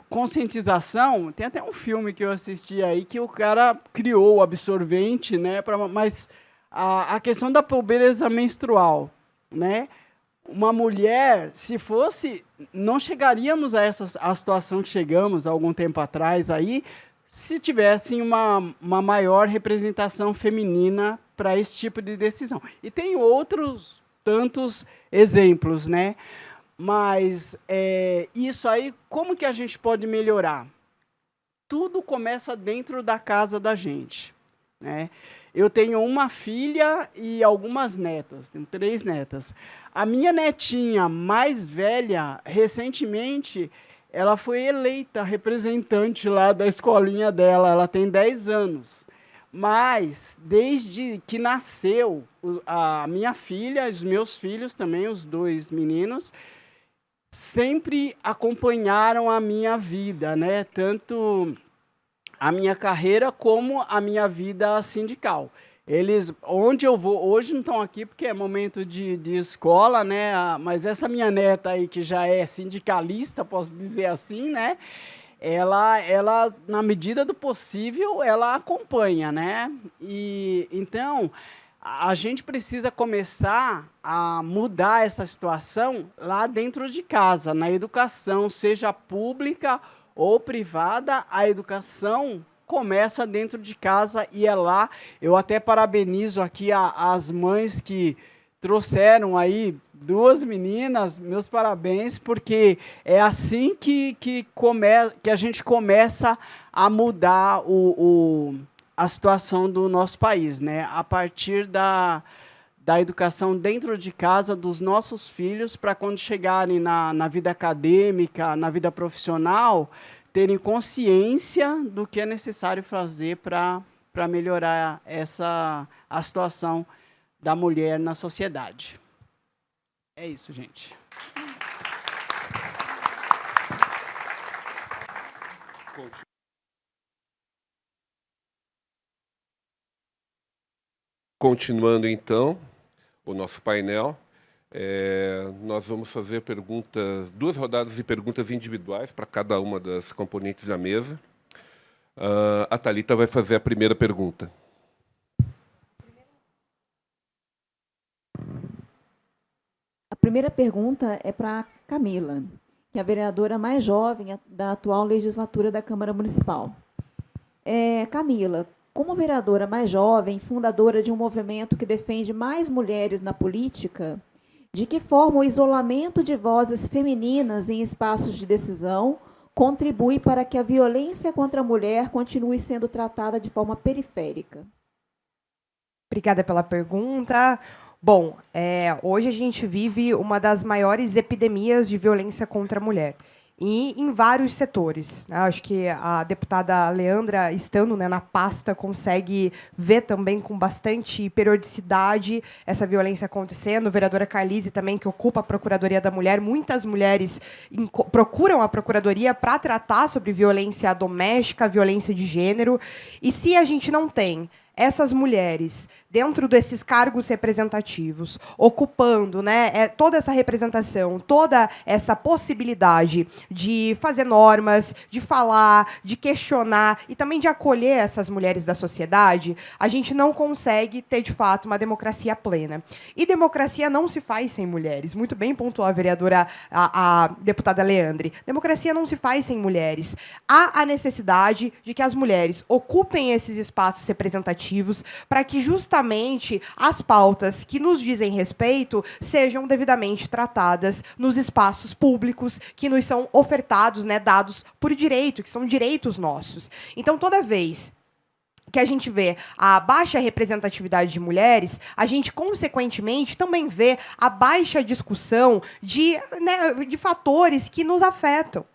S7: conscientização. Tem até um filme que eu assisti aí que o cara criou o absorvente, né? Mas a questão da pobreza menstrual, né? Uma mulher, se fosse, não chegaríamos a situação que chegamos há algum tempo atrás aí, se tivessem uma maior representação feminina para esse tipo de decisão. E tem outros tantos exemplos, né? Mas isso aí, como que a gente pode melhorar? Tudo começa dentro da casa da gente, né? Eu tenho uma filha e algumas netas, tenho 3 netas. A minha netinha mais velha, recentemente, ela foi eleita representante lá da escolinha dela, ela tem 10 anos. Mas, desde que nasceu, a minha filha, os meus filhos também, os 2 meninos, sempre acompanharam a minha vida, né? Tanto a minha carreira como a minha vida sindical. Eles, onde eu vou, hoje não estão aqui porque é momento de escola, né? Mas essa minha neta aí, que já é sindicalista, posso dizer assim, né? Ela, na medida do possível, ela acompanha, né? E então a gente precisa começar a mudar essa situação lá dentro de casa, na educação, seja pública ou privada, a educação começa dentro de casa e é lá. Eu até parabenizo aqui as mães que trouxeram aí 2 meninas, meus parabéns, porque é assim que a gente começa a mudar a situação do nosso país, né? A partir da educação dentro de casa dos nossos filhos, para quando chegarem na vida acadêmica, na vida profissional, terem consciência do que é necessário fazer para melhorar a situação da mulher na sociedade. É isso, gente.
S2: Continuando, então, o nosso painel, nós vamos fazer 2 rodadas de perguntas individuais para cada uma das componentes da mesa. A Thalita vai fazer a primeira pergunta.
S3: A primeira pergunta é para a Camila, que é a vereadora mais jovem da atual legislatura da Câmara Municipal. Camila, como vereadora mais jovem, fundadora de um movimento que defende mais mulheres na política, de que forma o isolamento de vozes femininas em espaços de decisão contribui para que a violência contra a mulher continue sendo tratada de forma periférica?
S4: Obrigada pela pergunta. Bom, hoje a gente vive uma das maiores epidemias de violência contra a mulher. E em vários setores. Acho que a deputada Leandra, estando, né, na pasta, consegue ver também com bastante periodicidade essa violência acontecendo. A vereadora Carlise também, que ocupa a Procuradoria da Mulher. Muitas mulheres procuram a Procuradoria para tratar sobre violência doméstica, violência de gênero. E se a gente não tem essas mulheres dentro desses cargos representativos, ocupando, né, toda essa representação, toda essa possibilidade de fazer normas, de falar, de questionar e também de acolher essas mulheres da sociedade, a gente não consegue ter, de fato, uma democracia plena. E democracia não se faz sem mulheres. Muito bem pontuou a vereadora, a deputada Leandre. Democracia não se faz sem mulheres. Há a necessidade de que as mulheres ocupem esses espaços representativos para que justamente as pautas que nos dizem respeito sejam devidamente tratadas nos espaços públicos que nos são ofertados, né, dados por direito, que são direitos nossos. Então, toda vez que a gente vê a baixa representatividade de mulheres, a gente, consequentemente, também vê a baixa discussão de fatores que nos afetam.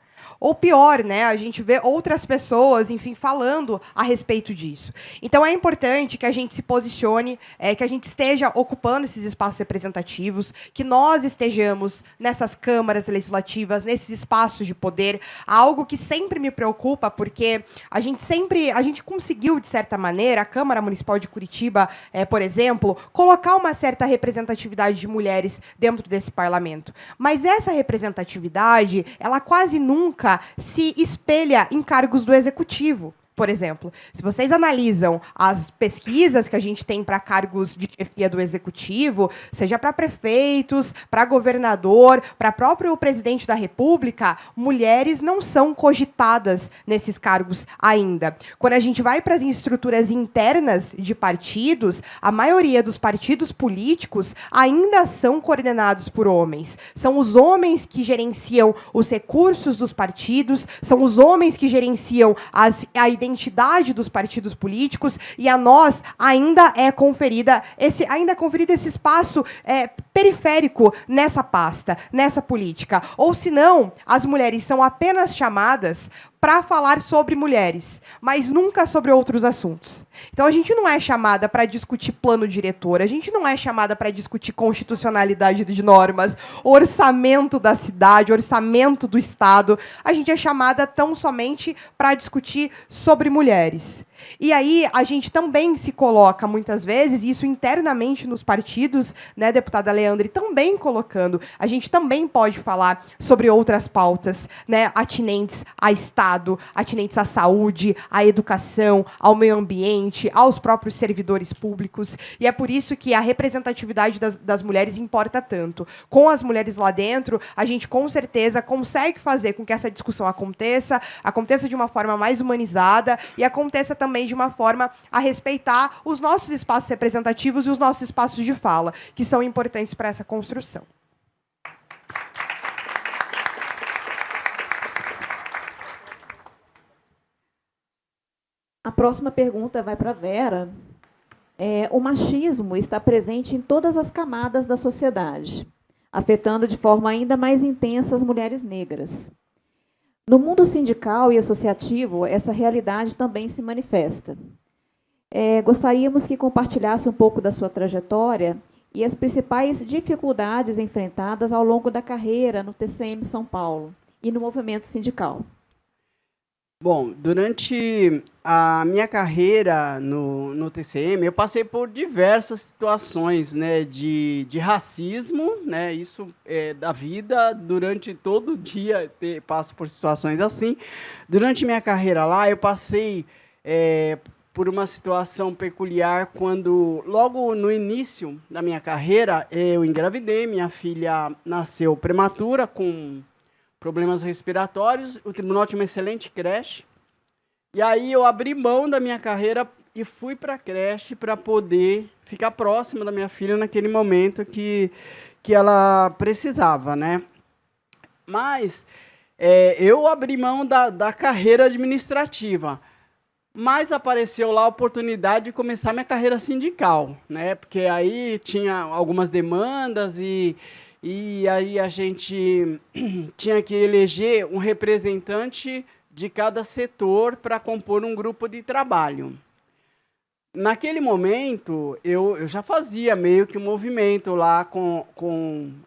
S4: Ou pior, né, a gente vê outras pessoas, enfim, falando a respeito disso. Então, é importante que a gente se posicione, que a gente esteja ocupando esses espaços representativos, que nós estejamos nessas câmaras legislativas, nesses espaços de poder, algo que sempre me preocupa, porque a gente conseguiu, de certa maneira, a Câmara Municipal de Curitiba, por exemplo, colocar uma certa representatividade de mulheres dentro desse parlamento. Mas essa representatividade, ela quase nunca se espelha em cargos do executivo. Por exemplo, se vocês analisam as pesquisas que a gente tem para cargos de chefia do executivo, seja para prefeitos, para governador, para próprio presidente da República, mulheres não são cogitadas nesses cargos ainda. Quando a gente vai para as estruturas internas de partidos, a maioria dos partidos políticos ainda são coordenados por homens. São os homens que gerenciam os recursos dos partidos, são os homens que gerenciam a identidade dos partidos políticos, e a nós ainda é conferido esse espaço periférico nessa pasta, nessa política. Ou, se não, as mulheres são apenas chamadas para falar sobre mulheres, mas nunca sobre outros assuntos. Então, a gente não é chamada para discutir plano diretor, a gente não é chamada para discutir constitucionalidade de normas, orçamento da cidade, orçamento do Estado. A gente é chamada tão somente para discutir sobre mulheres. E aí, a gente também se coloca, muitas vezes, isso internamente nos partidos, né, deputada Leandre, também colocando, a gente também pode falar sobre outras pautas, né, atinentes a Estado, atinentes à saúde, à educação, ao meio ambiente, aos próprios servidores públicos. E é por isso que a representatividade das mulheres importa tanto. Com as mulheres lá dentro, a gente, com certeza, consegue fazer com que essa discussão aconteça de uma forma mais humanizada e aconteça também de uma forma a respeitar os nossos espaços representativos e os nossos espaços de fala, que são importantes para essa construção.
S3: A próxima pergunta vai para a Vera. O machismo está presente em todas as camadas da sociedade, afetando de forma ainda mais intensa as mulheres negras. No mundo sindical e associativo, essa realidade também se manifesta. Gostaríamos que compartilhasse um pouco da sua trajetória e as principais dificuldades enfrentadas ao longo da carreira no TCM São Paulo e no movimento sindical.
S7: Bom, durante a minha carreira no TCM, eu passei por diversas situações, né, de racismo, né, isso é da vida, durante todo o dia passo por situações assim. Durante minha carreira lá, eu passei por uma situação peculiar quando, logo no início da minha carreira, eu engravidei, minha filha nasceu prematura, com problemas respiratórios. O tribunal tinha uma excelente creche. E aí eu abri mão da minha carreira e fui para a creche para poder ficar próximo da minha filha naquele momento que ela precisava, né? Mas eu abri mão da carreira administrativa. Mas apareceu lá a oportunidade de começar minha carreira sindical, né? Porque aí tinha algumas demandas e aí a gente tinha que eleger um representante de cada setor para compor um grupo de trabalho. Naquele momento, eu já fazia meio que um movimento lá com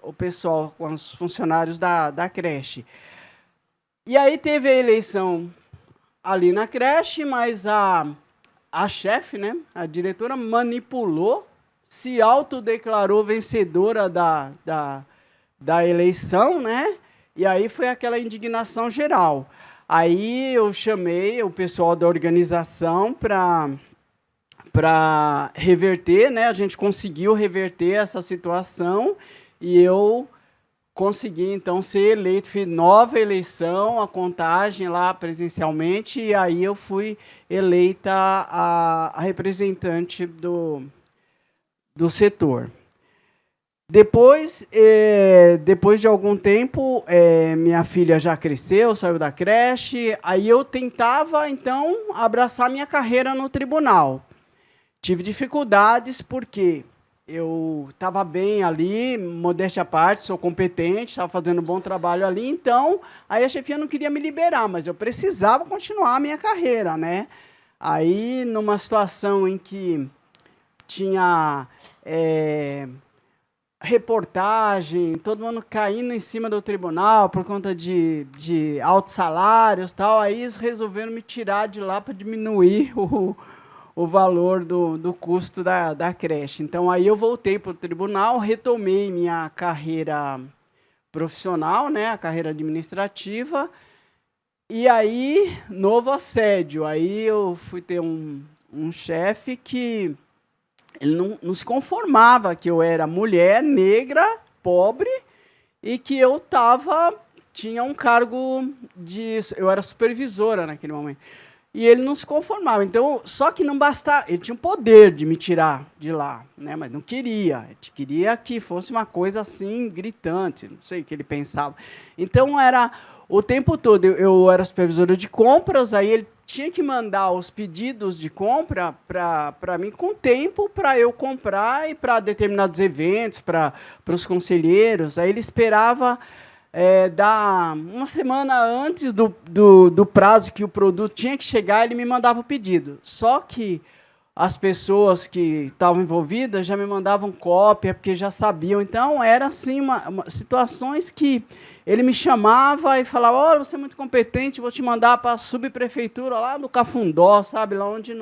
S7: o pessoal, com os funcionários da creche. E aí teve a eleição ali na creche, mas a chefe, né, a diretora, manipulou, se autodeclarou vencedora da eleição, né? E aí foi aquela indignação geral. Aí eu chamei o pessoal da organização para reverter, né? A gente conseguiu reverter essa situação e eu consegui, então, ser eleito. Fiz nova eleição, a contagem lá presencialmente, e aí eu fui eleita a representante do setor. Depois de algum tempo, minha filha já cresceu, saiu da creche, aí eu tentava, então, abraçar minha carreira no tribunal. Tive dificuldades porque eu estava bem ali, modéstia à parte, sou competente, estava fazendo um bom trabalho ali, então, aí a chefia não queria me liberar, mas eu precisava continuar a minha carreira, né? Aí, numa situação em que tinha reportagem, todo mundo caindo em cima do tribunal por conta de altos salários, tal, aí eles resolveram me tirar de lá para diminuir o valor do custo da creche. Então, aí eu voltei para o tribunal, retomei minha carreira profissional, né, a carreira administrativa, e aí, novo assédio. Aí eu fui ter um chefe que ele não se conformava que eu era mulher, negra, pobre, e que eu tinha um cargo eu era supervisora naquele momento. E ele não se conformava. Então, só que não bastava, ele tinha o poder de me tirar de lá, né? Mas não queria. Ele queria que fosse uma coisa assim, gritante, não sei o que ele pensava. Então, era o tempo todo, eu era supervisora de compras, aí ele tinha que mandar os pedidos de compra para mim com tempo para eu comprar e para determinados eventos, para os conselheiros. Aí ele esperava dar uma semana antes do prazo que o produto tinha que chegar, ele me mandava o pedido. Só que as pessoas que estavam envolvidas já me mandavam cópia, porque já sabiam. Então, era assim, situações que ele me chamava e falava, olha, você é muito competente, vou te mandar para a subprefeitura lá no Cafundó, sabe, lá onde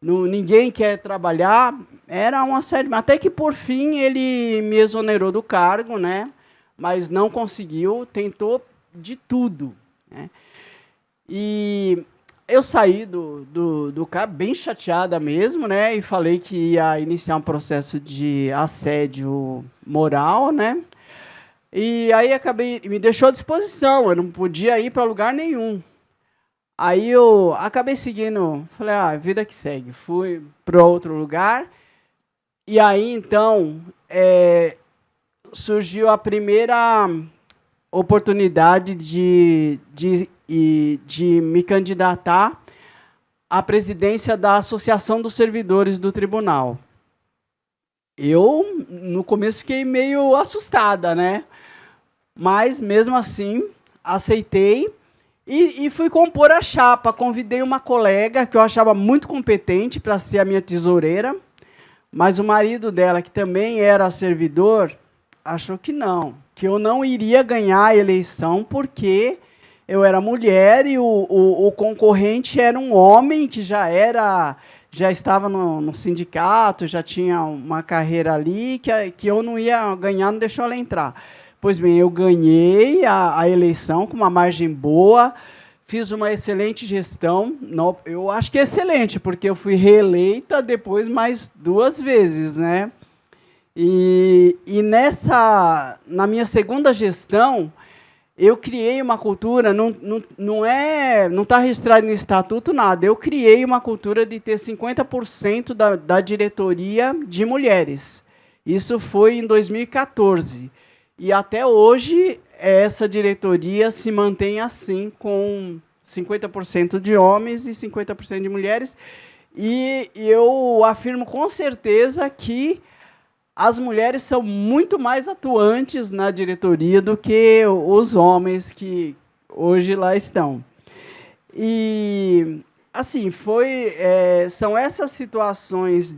S7: ninguém quer trabalhar. Era uma série. Até que, por fim, ele me exonerou do cargo, né? Mas não conseguiu, tentou de tudo, né? E eu saí do cargo bem chateada mesmo, né? E falei que ia iniciar um processo de assédio moral, né? E aí me deixou à disposição, eu não podia ir para lugar nenhum. Aí eu acabei seguindo, falei, vida que segue. Fui para outro lugar, e aí, então, surgiu a primeira oportunidade de me candidatar à presidência da Associação dos Servidores do Tribunal. Eu, no começo, fiquei meio assustada, né? Mas, mesmo assim, aceitei e fui compor a chapa. Convidei uma colega que eu achava muito competente para ser a minha tesoureira, mas o marido dela, que também era servidor, achou que eu não iria ganhar a eleição porque eu era mulher e o concorrente era um homem que já estava no sindicato, já tinha uma carreira ali, que eu não ia ganhar, não deixou ela entrar. Pois bem, eu ganhei a eleição com uma margem boa, fiz uma excelente gestão, eu acho que é excelente, porque eu fui reeleita depois mais 2 vezes, né? E na minha segunda gestão, eu criei uma cultura, não está registrado no estatuto nada, eu criei uma cultura de ter 50% da diretoria de mulheres. Isso foi em 2014. E até hoje, essa diretoria se mantém assim, com 50% de homens e 50% de mulheres. E eu afirmo com certeza que as mulheres são muito mais atuantes na diretoria do que os homens que hoje lá estão. E, assim, são essas situações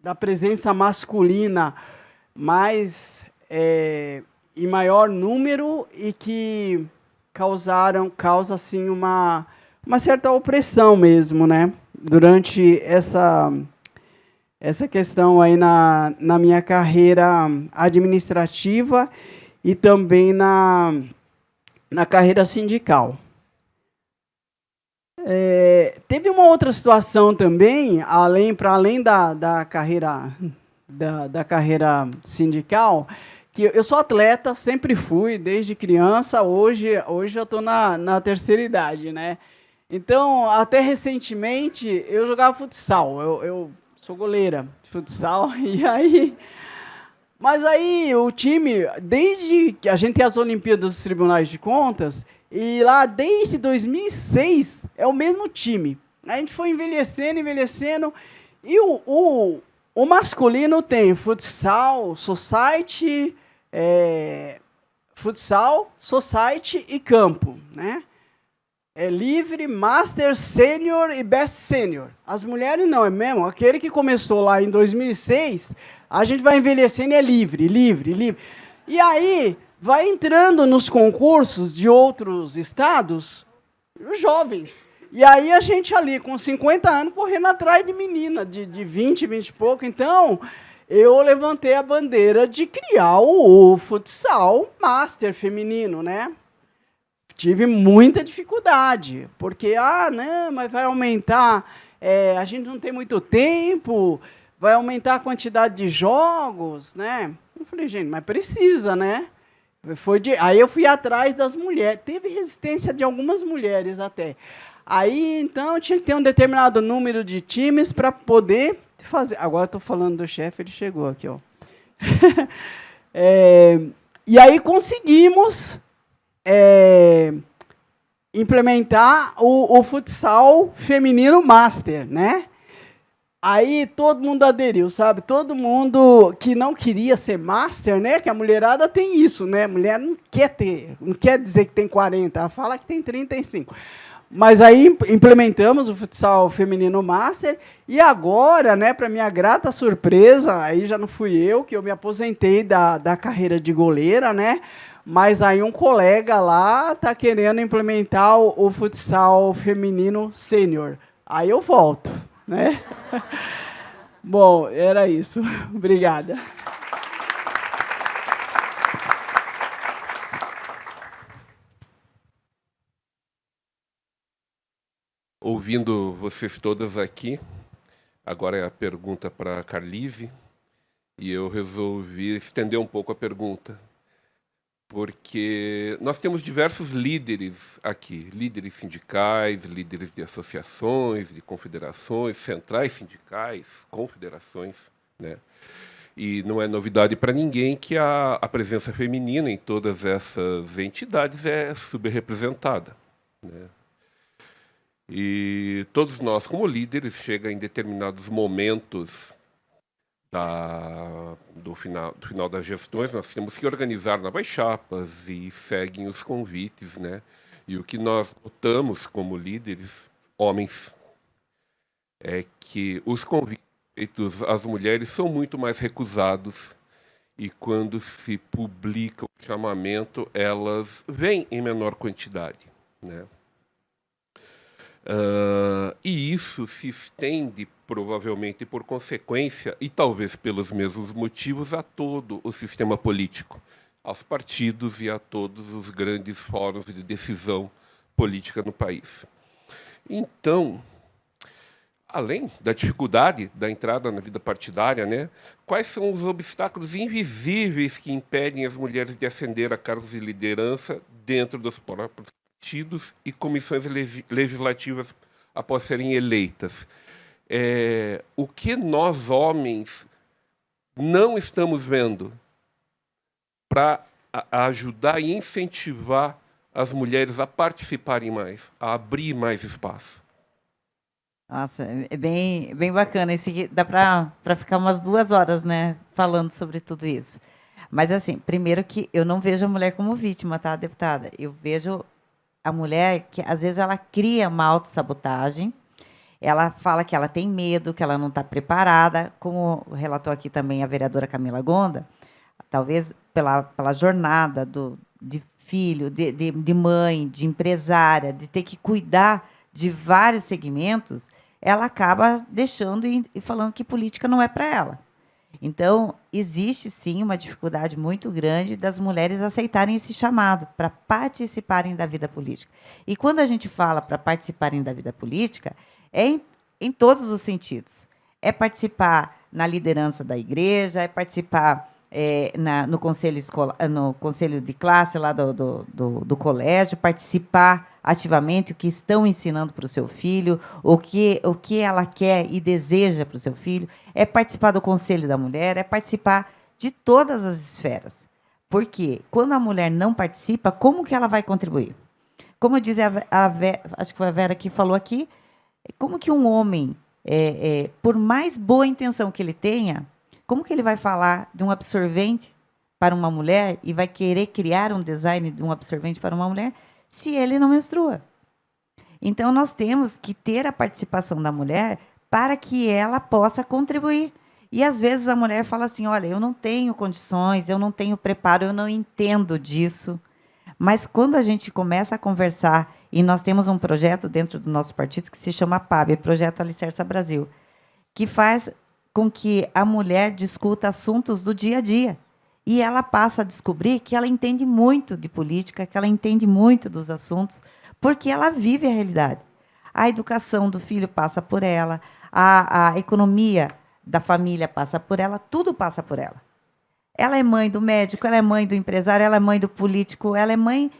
S7: da presença masculina mais em maior número e que causa assim, uma certa opressão mesmo, né? Durante essa questão aí na minha carreira administrativa e também na carreira sindical. Teve uma outra situação também, para além da carreira sindical, que eu sou atleta, sempre fui, desde criança, hoje eu estou na terceira idade, né? Então, até recentemente, eu jogava futsal, eu sou goleira de futsal, mas aí o time, desde que a gente tem as Olimpíadas dos Tribunais de Contas, e lá desde 2006 é o mesmo time. A gente foi envelhecendo, E o masculino tem futsal, society, e campo, né? É livre, master, sênior e best sênior. As mulheres não, é mesmo? Aquele que começou lá em 2006, a gente vai envelhecendo e é livre. E aí, vai entrando nos concursos de outros estados, os jovens. E aí a gente ali, com 50 anos, correndo atrás de menina, de 20 e pouco. Então, eu levantei a bandeira de criar o futsal master feminino, né? Tive muita dificuldade, porque, não, mas vai aumentar, a gente não tem muito tempo, vai aumentar a quantidade de jogos, né? Eu falei, gente, mas precisa, né? Aí eu fui atrás das mulheres, teve resistência de algumas mulheres até. Aí, então, tinha que ter um determinado número de times para poder fazer. Agora estou falando do chefe, ele chegou aqui, ó. E aí conseguimos implementar o futsal feminino master, né? Aí todo mundo aderiu, sabe? Todo mundo que não queria ser master, né? Que a mulherada tem isso, né? A mulher não quer dizer que tem 40, ela fala que tem 35. Mas aí implementamos o futsal feminino master e agora, né, para minha grata surpresa, aí já não fui eu, que eu me aposentei da carreira de goleira, né? Mas aí um colega lá está querendo implementar o futsal feminino sênior. Aí eu volto, né? Bom, era isso. Obrigada.
S2: Ouvindo vocês todas aqui, agora é a pergunta para a Carlise, e eu resolvi estender um pouco a pergunta, porque nós temos diversos líderes aqui, líderes sindicais, líderes de associações, de confederações, centrais sindicais, confederações, né? E não é novidade para ninguém que a presença feminina em todas essas entidades é subrepresentada, né? E todos nós, como líderes, chega em determinados momentos do final das gestões, nós temos que organizar novas chapas e seguem os convites, né? E o que nós notamos como líderes, homens, é que os convites feitos às mulheres são muito mais recusados e quando se publica o chamamento, elas vêm em menor quantidade, né? E isso se estende, provavelmente por consequência, e talvez pelos mesmos motivos, a todo o sistema político, aos partidos e a todos os grandes fóruns de decisão política no país. Então, além da dificuldade da entrada na vida partidária, né, quais são os obstáculos invisíveis que impedem as mulheres de ascender a cargos de liderança dentro dos próprios partidos e comissões legislativas após serem eleitas? O que nós, homens, não estamos vendo para ajudar e incentivar as mulheres a participarem mais, a abrir mais espaço?
S5: Nossa, é bem bacana. Dá para ficar umas 2 horas, né, falando sobre tudo isso. Mas, assim, primeiro que eu não vejo a mulher como vítima, tá, deputada? Eu vejo a mulher que, às vezes, ela cria uma autossabotagem, ela fala que ela tem medo, que ela não está preparada, como relatou aqui também a vereadora Camila Gonda, talvez pela jornada de filho, de mãe, de empresária, de ter que cuidar de vários segmentos, ela acaba deixando e falando que política não é para ela. Então, existe, sim, uma dificuldade muito grande das mulheres aceitarem esse chamado para participarem da vida política. E quando a gente fala para participarem da vida política, é em todos os sentidos. É participar na liderança da igreja, é participar no conselho de classe lá do colégio, participar ativamente o que estão ensinando para o seu filho, o que ela quer e deseja para o seu filho, é participar do conselho da mulher, é participar de todas as esferas. Porque quando a mulher não participa, como que ela vai contribuir? Como diz acho que foi a Vera que falou aqui, como que um homem por mais boa intenção que ele tenha, como que ele vai falar de um absorvente para uma mulher e vai querer criar um design de um absorvente para uma mulher se ele não menstrua? Então, nós temos que ter a participação da mulher para que ela possa contribuir. E, às vezes, a mulher fala assim, olha, eu não tenho condições, eu não tenho preparo, eu não entendo disso. Mas, quando a gente começa a conversar, e nós temos um projeto dentro do nosso partido que se chama PAB, Projeto Alicerça Brasil, que faz com que a mulher discuta assuntos do dia a dia. E ela passa a descobrir que ela entende muito de política, que ela entende muito dos assuntos, porque ela vive a realidade. A educação do filho passa por ela, a economia da família passa por ela, tudo passa por ela. Ela é mãe do médico, ela é mãe do empresário, ela é mãe do político, ela é mãe...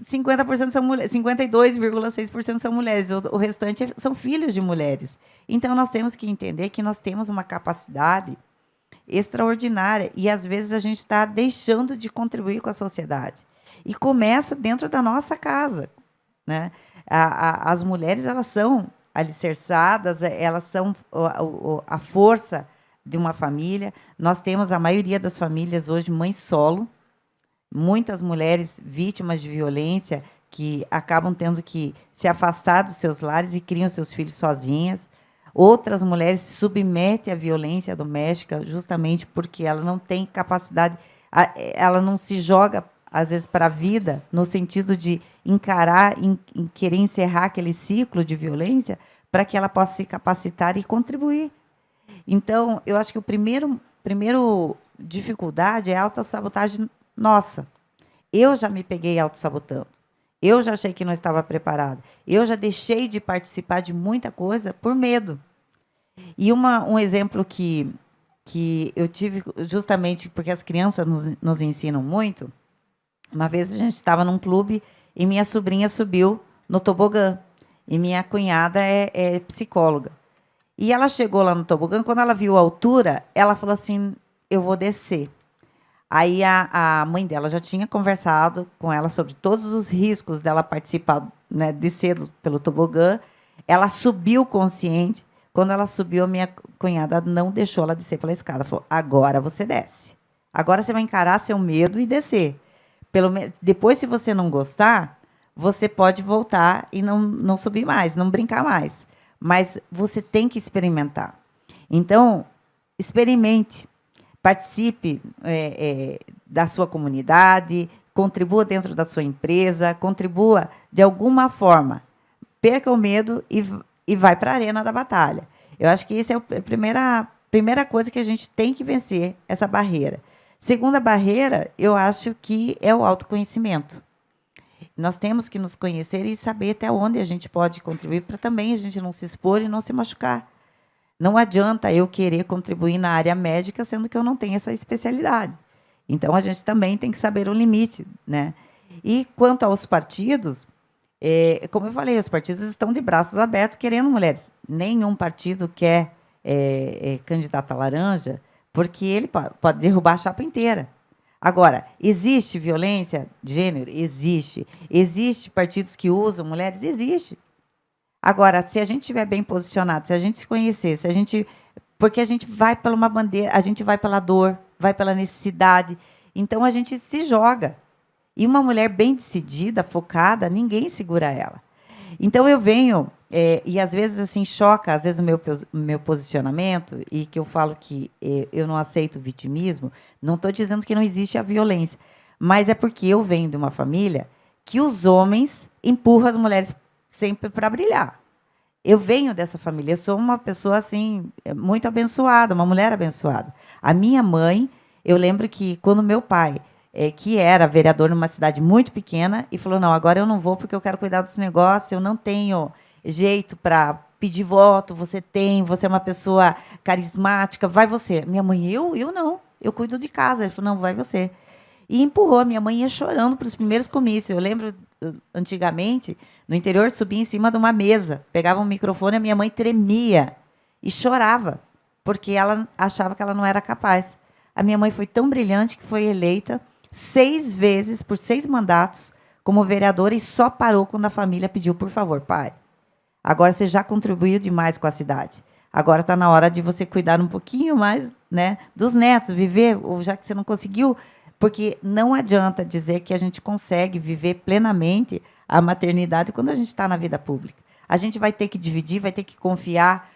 S5: 50% são mulheres, 52,6% são mulheres, o restante são filhos de mulheres. Então, nós temos que entender que nós temos uma capacidade extraordinária e, às vezes, a gente está deixando de contribuir com a sociedade. E começa dentro da nossa casa, né? As mulheres, elas são alicerçadas, elas são a força de uma família. Nós temos, a maioria das famílias hoje, mãe solo, muitas mulheres vítimas de violência que acabam tendo que se afastar dos seus lares e criam seus filhos sozinhas. Outras mulheres se submetem à violência doméstica justamente porque ela não tem capacidade, ela não se joga, às vezes, para a vida, no sentido de encarar, em querer encerrar aquele ciclo de violência, para que ela possa se capacitar e contribuir. Então, eu acho que o primeiro dificuldade é a autossabotagem nossa. Eu já me peguei autossabotando. Eu já achei que não estava preparada. Eu já deixei de participar de muita coisa por medo. E um exemplo que eu tive, justamente porque as crianças nos ensinam muito, uma vez a gente estava num clube e minha sobrinha subiu no tobogã. E minha cunhada é psicóloga. E ela chegou lá no tobogã, quando ela viu a altura, ela falou assim, eu vou descer. Aí a mãe dela já tinha conversado com ela sobre todos os riscos dela participar, né, descer pelo tobogã. Ela subiu consciente. Quando ela subiu, a minha cunhada não deixou ela descer pela escada. Falou, agora você desce. Agora você vai encarar seu medo e descer. Depois, se você não gostar, você pode voltar e não subir mais, não brincar mais. Mas você tem que experimentar. Então, experimente. Participe da sua comunidade, contribua dentro da sua empresa, contribua de alguma forma. Perca o medo e vai para a arena da batalha. Eu acho que essa é a primeira coisa que a gente tem que vencer, essa barreira. Segunda barreira, eu acho que é o autoconhecimento. Nós temos que nos conhecer e saber até onde a gente pode contribuir para também a gente não se expor e não se machucar. Não adianta eu querer contribuir na área médica, sendo que eu não tenho essa especialidade. Então, a gente também tem que saber o limite, né? E, quanto aos partidos, como eu falei, os partidos estão de braços abertos querendo mulheres. Nenhum partido quer candidata laranja, porque ele pode derrubar a chapa inteira. Agora, existe violência de gênero? Existe. Existe partidos que usam mulheres? Existe. Agora, se a gente estiver bem posicionado, se a gente se conhecer, porque a gente vai pela uma bandeira, a gente vai pela dor, vai pela necessidade, então a gente se joga. E uma mulher bem decidida, focada, ninguém segura ela. Então eu venho, e às vezes assim choca, às vezes o meu posicionamento, e que eu falo que eu não aceito vitimismo, não estou dizendo que não existe a violência, mas é porque eu venho de uma família que os homens empurram as mulheres sempre para brilhar. Eu venho dessa família, eu sou uma pessoa assim muito abençoada, uma mulher abençoada. A minha mãe, eu lembro que quando meu pai, que era vereador numa cidade muito pequena, e falou, não, agora eu não vou porque eu quero cuidar dos negócios, eu não tenho jeito para pedir voto, você é uma pessoa carismática, vai você. Minha mãe, eu não, eu cuido de casa. Ele falou, não, vai você. E empurrou, minha mãe ia chorando para os primeiros comícios. Eu lembro, antigamente, no interior, subia em cima de uma mesa, pegava um microfone, a minha mãe tremia e chorava, porque ela achava que ela não era capaz. A minha mãe foi tão brilhante que foi eleita 6 vezes, por 6 mandatos, como vereadora, e só parou quando a família pediu, por favor, pare. Agora você já contribuiu demais com a cidade. Agora está na hora de você cuidar um pouquinho mais, né, dos netos, viver, ou já que você não conseguiu, porque não adianta dizer que a gente consegue viver plenamente a maternidade quando a gente está na vida pública. A gente vai ter que dividir, vai ter que confiar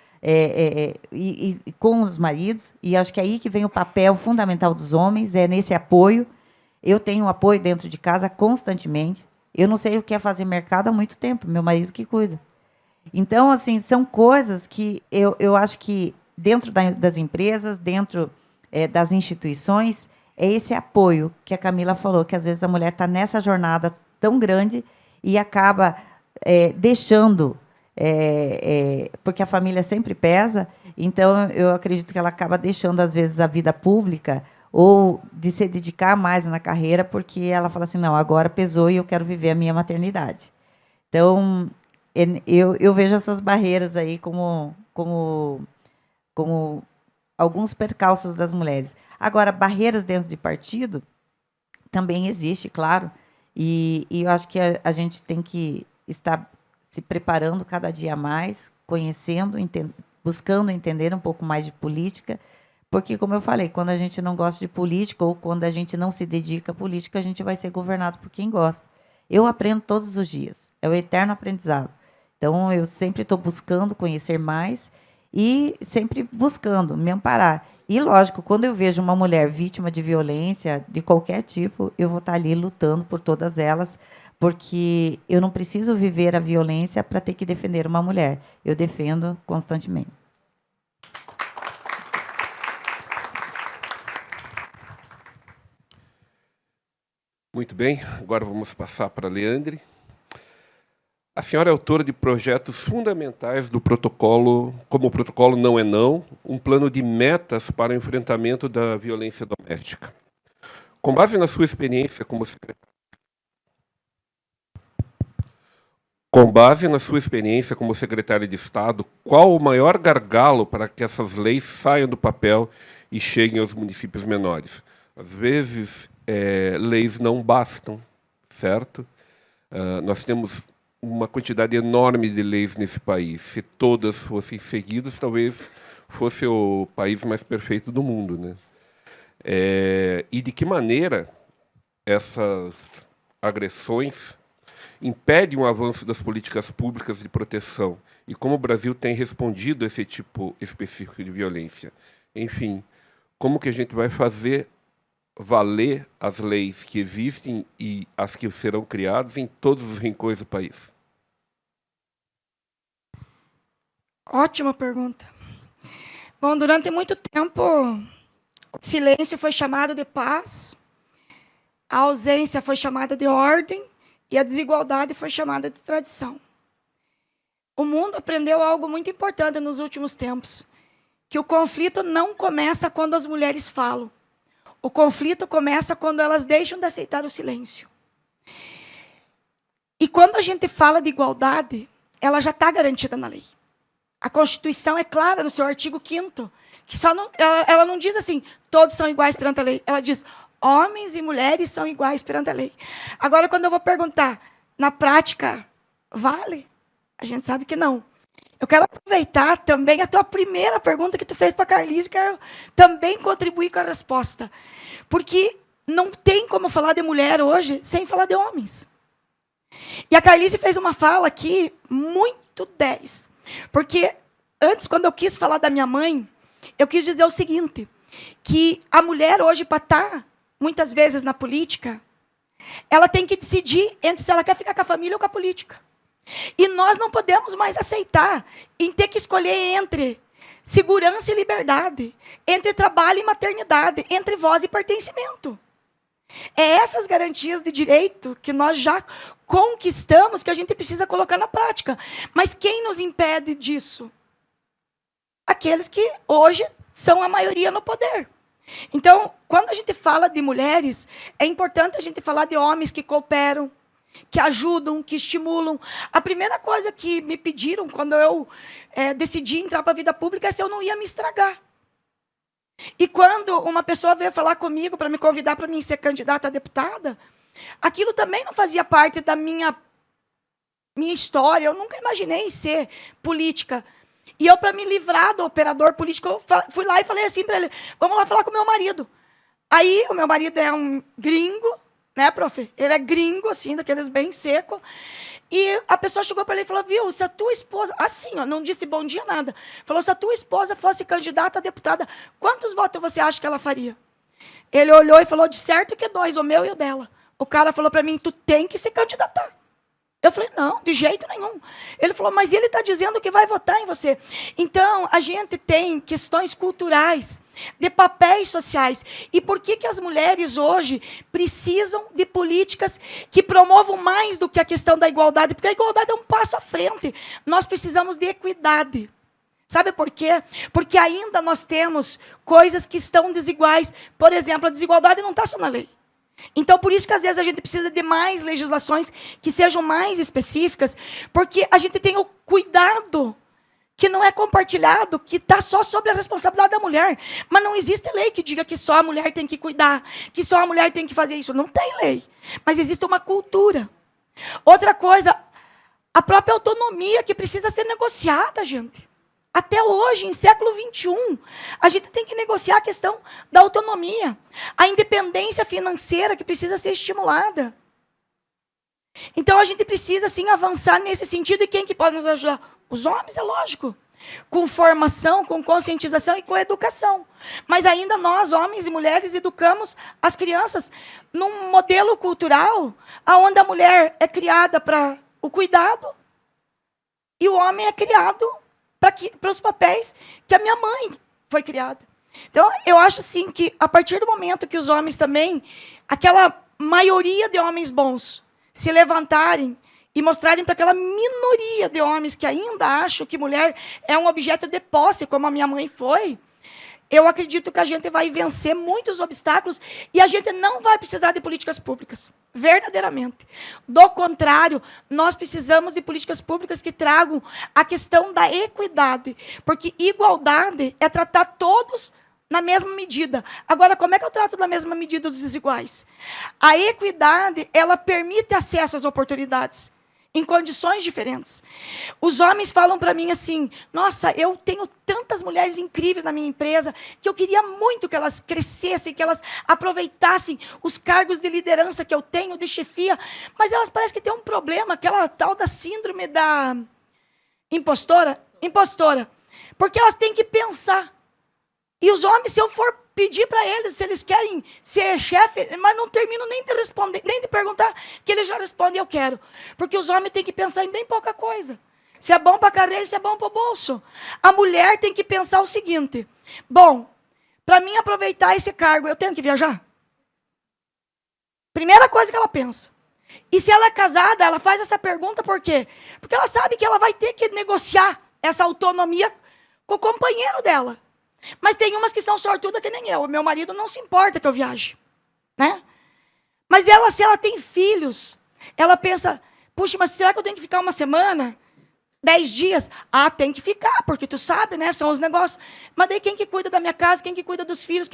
S5: e com os maridos, e acho que é aí que vem o papel fundamental dos homens, é nesse apoio. Eu tenho apoio dentro de casa constantemente. Eu não sei o que é fazer mercado há muito tempo, meu marido que cuida. Então, assim, são coisas que eu acho que dentro das empresas, dentro das instituições, é esse apoio que a Camila falou, que às vezes a mulher está nessa jornada tão grande e acaba deixando, porque a família sempre pesa, então eu acredito que ela acaba deixando, às vezes, a vida pública ou de se dedicar mais na carreira, porque ela fala assim, não, agora pesou e eu quero viver a minha maternidade. Então, eu vejo essas barreiras aí como alguns percalços das mulheres. Agora, barreiras dentro de partido também existe, claro, e eu acho que a gente tem que estar se preparando cada dia mais, conhecendo, buscando entender um pouco mais de política, porque, como eu falei, quando a gente não gosta de política ou quando a gente não se dedica à política, a gente vai ser governado por quem gosta. Eu aprendo todos os dias, é o eterno aprendizado. Então, eu sempre estou buscando conhecer mais e sempre buscando me amparar. E, lógico, quando eu vejo uma mulher vítima de violência, de qualquer tipo, eu vou estar ali lutando por todas elas, porque eu não preciso viver a violência para ter que defender uma mulher. Eu defendo constantemente.
S2: Muito bem, agora vamos passar para a Leandre. A senhora é autora de projetos fundamentais do protocolo, como o protocolo Não é Não, um plano de metas para o enfrentamento da violência doméstica. Com base na sua experiência como secretária de Estado, qual o maior gargalo para que essas leis saiam do papel e cheguem aos municípios menores? Às vezes, leis não bastam, certo? Nós temos uma quantidade enorme de leis nesse país. Se todas fossem seguidas, talvez fosse o país mais perfeito do mundo, né? E de que maneira essas agressões impedem o avanço das políticas públicas de proteção? E como o Brasil tem respondido a esse tipo específico de violência? Enfim, como que a gente vai fazer valer as leis que existem e as que serão criadas em todos os rincões do país?
S6: Ótima pergunta. Bom, durante muito tempo, o silêncio foi chamado de paz, a ausência foi chamada de ordem e a desigualdade foi chamada de tradição. O mundo aprendeu algo muito importante nos últimos tempos, que o conflito não começa quando as mulheres falam. O conflito começa quando elas deixam de aceitar o silêncio. E quando a gente fala de igualdade, ela já está garantida na lei. A Constituição é clara no seu artigo 5º, que ela não diz assim, todos são iguais perante a lei. Ela diz, homens e mulheres são iguais perante a lei. Agora, quando eu vou perguntar, na prática, vale? A gente sabe que não. Eu quero aproveitar também a tua primeira pergunta que tu fez para a Carlise, quero também contribuir com a resposta. Porque não tem como falar de mulher hoje sem falar de homens. E a Carlise fez uma fala aqui muito 10. Porque antes, quando eu quis falar da minha mãe, eu quis dizer o seguinte, que a mulher hoje, para estar, muitas vezes, na política, ela tem que decidir entre se ela quer ficar com a família ou com a política. E nós não podemos mais aceitar em ter que escolher entre segurança e liberdade, entre trabalho e maternidade, entre voz e pertencimento. É essas garantias de direito que nós já conquistamos que a gente precisa colocar na prática. Mas quem nos impede disso? Aqueles que hoje são a maioria no poder. Então, quando a gente fala de mulheres, é importante a gente falar de homens que cooperam, que ajudam, que estimulam. A primeira coisa que me pediram quando eu decidi entrar para a vida pública é se eu não ia me estragar. E quando uma pessoa veio falar comigo para me convidar para mim ser candidata a deputada, aquilo também não fazia parte da minha minha história, eu nunca imaginei ser política. E eu, para me livrar do operador político, eu fui lá e falei assim para ele, vamos lá falar com o meu marido. Aí, o meu marido é um gringo, né, prof? Ele é gringo, assim, daqueles bem seco. E a pessoa chegou para ele e falou, viu, se a tua esposa... Assim, ó, não disse bom dia, nada. Falou, se a tua esposa fosse candidata a deputada, quantos votos você acha que ela faria? Ele olhou e falou, de certo que 2, o meu e o dela. O cara falou para mim, tu tem que se candidatar. Eu falei, não, de jeito nenhum. Ele falou, mas ele está dizendo que vai votar em você. Então, a gente tem questões culturais, de papéis sociais. E por que as mulheres hoje precisam de políticas que promovam mais do que a questão da igualdade? Porque a igualdade é um passo à frente. Nós precisamos de equidade. Sabe por quê? Porque ainda nós temos coisas que estão desiguais. Por exemplo, a desigualdade não está só na lei. Então, por isso que às vezes a gente precisa de mais legislações que sejam mais específicas, porque a gente tem o cuidado que não é compartilhado, que está só sobre a responsabilidade da mulher. Mas não existe lei que diga que só a mulher tem que cuidar, que só a mulher tem que fazer isso. Não tem lei. Mas existe uma cultura. Outra coisa, a própria autonomia que precisa ser negociada, gente. Até hoje, em século XXI, a gente tem que negociar a questão da autonomia, a independência financeira que precisa ser estimulada. Então, a gente precisa, sim, avançar nesse sentido. E quem que pode nos ajudar? Os homens, é lógico. Com formação, com conscientização e com educação. Mas ainda nós, homens e mulheres, educamos as crianças num modelo cultural onde a mulher é criada para o cuidado e o homem é criado para os papéis que a minha mãe foi criada. Então, eu acho, sim, que a partir do momento que os homens também, aquela maioria de homens bons, se levantarem e mostrarem para aquela minoria de homens que ainda acham que mulher é um objeto de posse, como a minha mãe foi, eu acredito que a gente vai vencer muitos obstáculos e a gente não vai precisar de políticas públicas, verdadeiramente. Do contrário, nós precisamos de políticas públicas que tragam a questão da equidade, porque igualdade é tratar todos na mesma medida. Agora, como é que eu trato na mesma medida os desiguais? A equidade, ela permite acesso às oportunidades, em condições diferentes. Os homens falam para mim assim, nossa, eu tenho tantas mulheres incríveis na minha empresa, que eu queria muito que elas crescessem, que elas aproveitassem os cargos de liderança que eu tenho, de chefia, mas elas parecem que têm um problema, aquela tal da síndrome da impostora, porque elas têm que pensar. E os homens, se eu for pedir para eles se eles querem ser chefe, mas não termino nem de responder, nem de perguntar, que eles já respondem, eu quero. Porque os homens têm que pensar em bem pouca coisa. Se é bom para a carreira, se é bom para o bolso. A mulher tem que pensar o seguinte, bom, para mim aproveitar esse cargo, eu tenho que viajar? Primeira coisa que ela pensa. E se ela é casada, ela faz essa pergunta por quê? Porque ela sabe que ela vai ter que negociar essa autonomia com o companheiro dela. Mas tem umas que são sortudas que nem eu. O meu marido não se importa que eu viaje, né? Mas ela, se ela tem filhos, ela pensa, puxa, mas será que eu tenho que ficar uma semana? 10 dias? Ah, tem que ficar, porque tu sabe, né? São os negócios. Mas daí quem que cuida da minha casa? Quem que cuida dos filhos?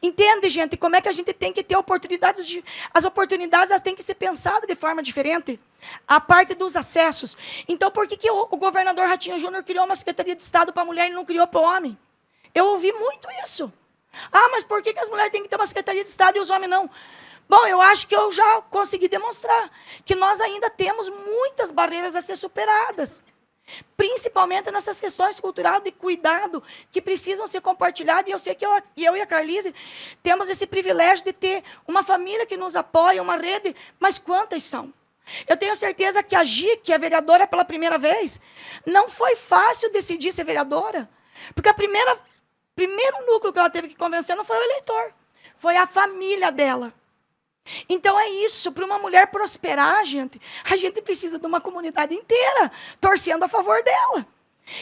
S6: Entende, gente? Como é que a gente tem que ter oportunidades? As oportunidades, elas têm que ser pensadas de forma diferente. A parte dos acessos. Então, por que o governador Ratinho Júnior criou uma Secretaria de Estado para a mulher e não criou para o homem? Eu ouvi muito isso. Ah, mas por que as mulheres têm que ter uma Secretaria de Estado e os homens não? Bom, eu acho que eu já consegui demonstrar que nós ainda temos muitas barreiras a ser superadas. Principalmente nessas questões culturais de cuidado que precisam ser compartilhadas. E eu sei que eu e a Carlise temos esse privilégio de ter uma família que nos apoia, uma rede, mas quantas são? Eu tenho certeza que a Gi, que é vereadora pela primeira vez, não foi fácil decidir ser vereadora. Porque primeiro núcleo que ela teve que convencer não foi o eleitor, foi a família dela. Então é isso, para uma mulher prosperar, a gente precisa de uma comunidade inteira torcendo a favor dela.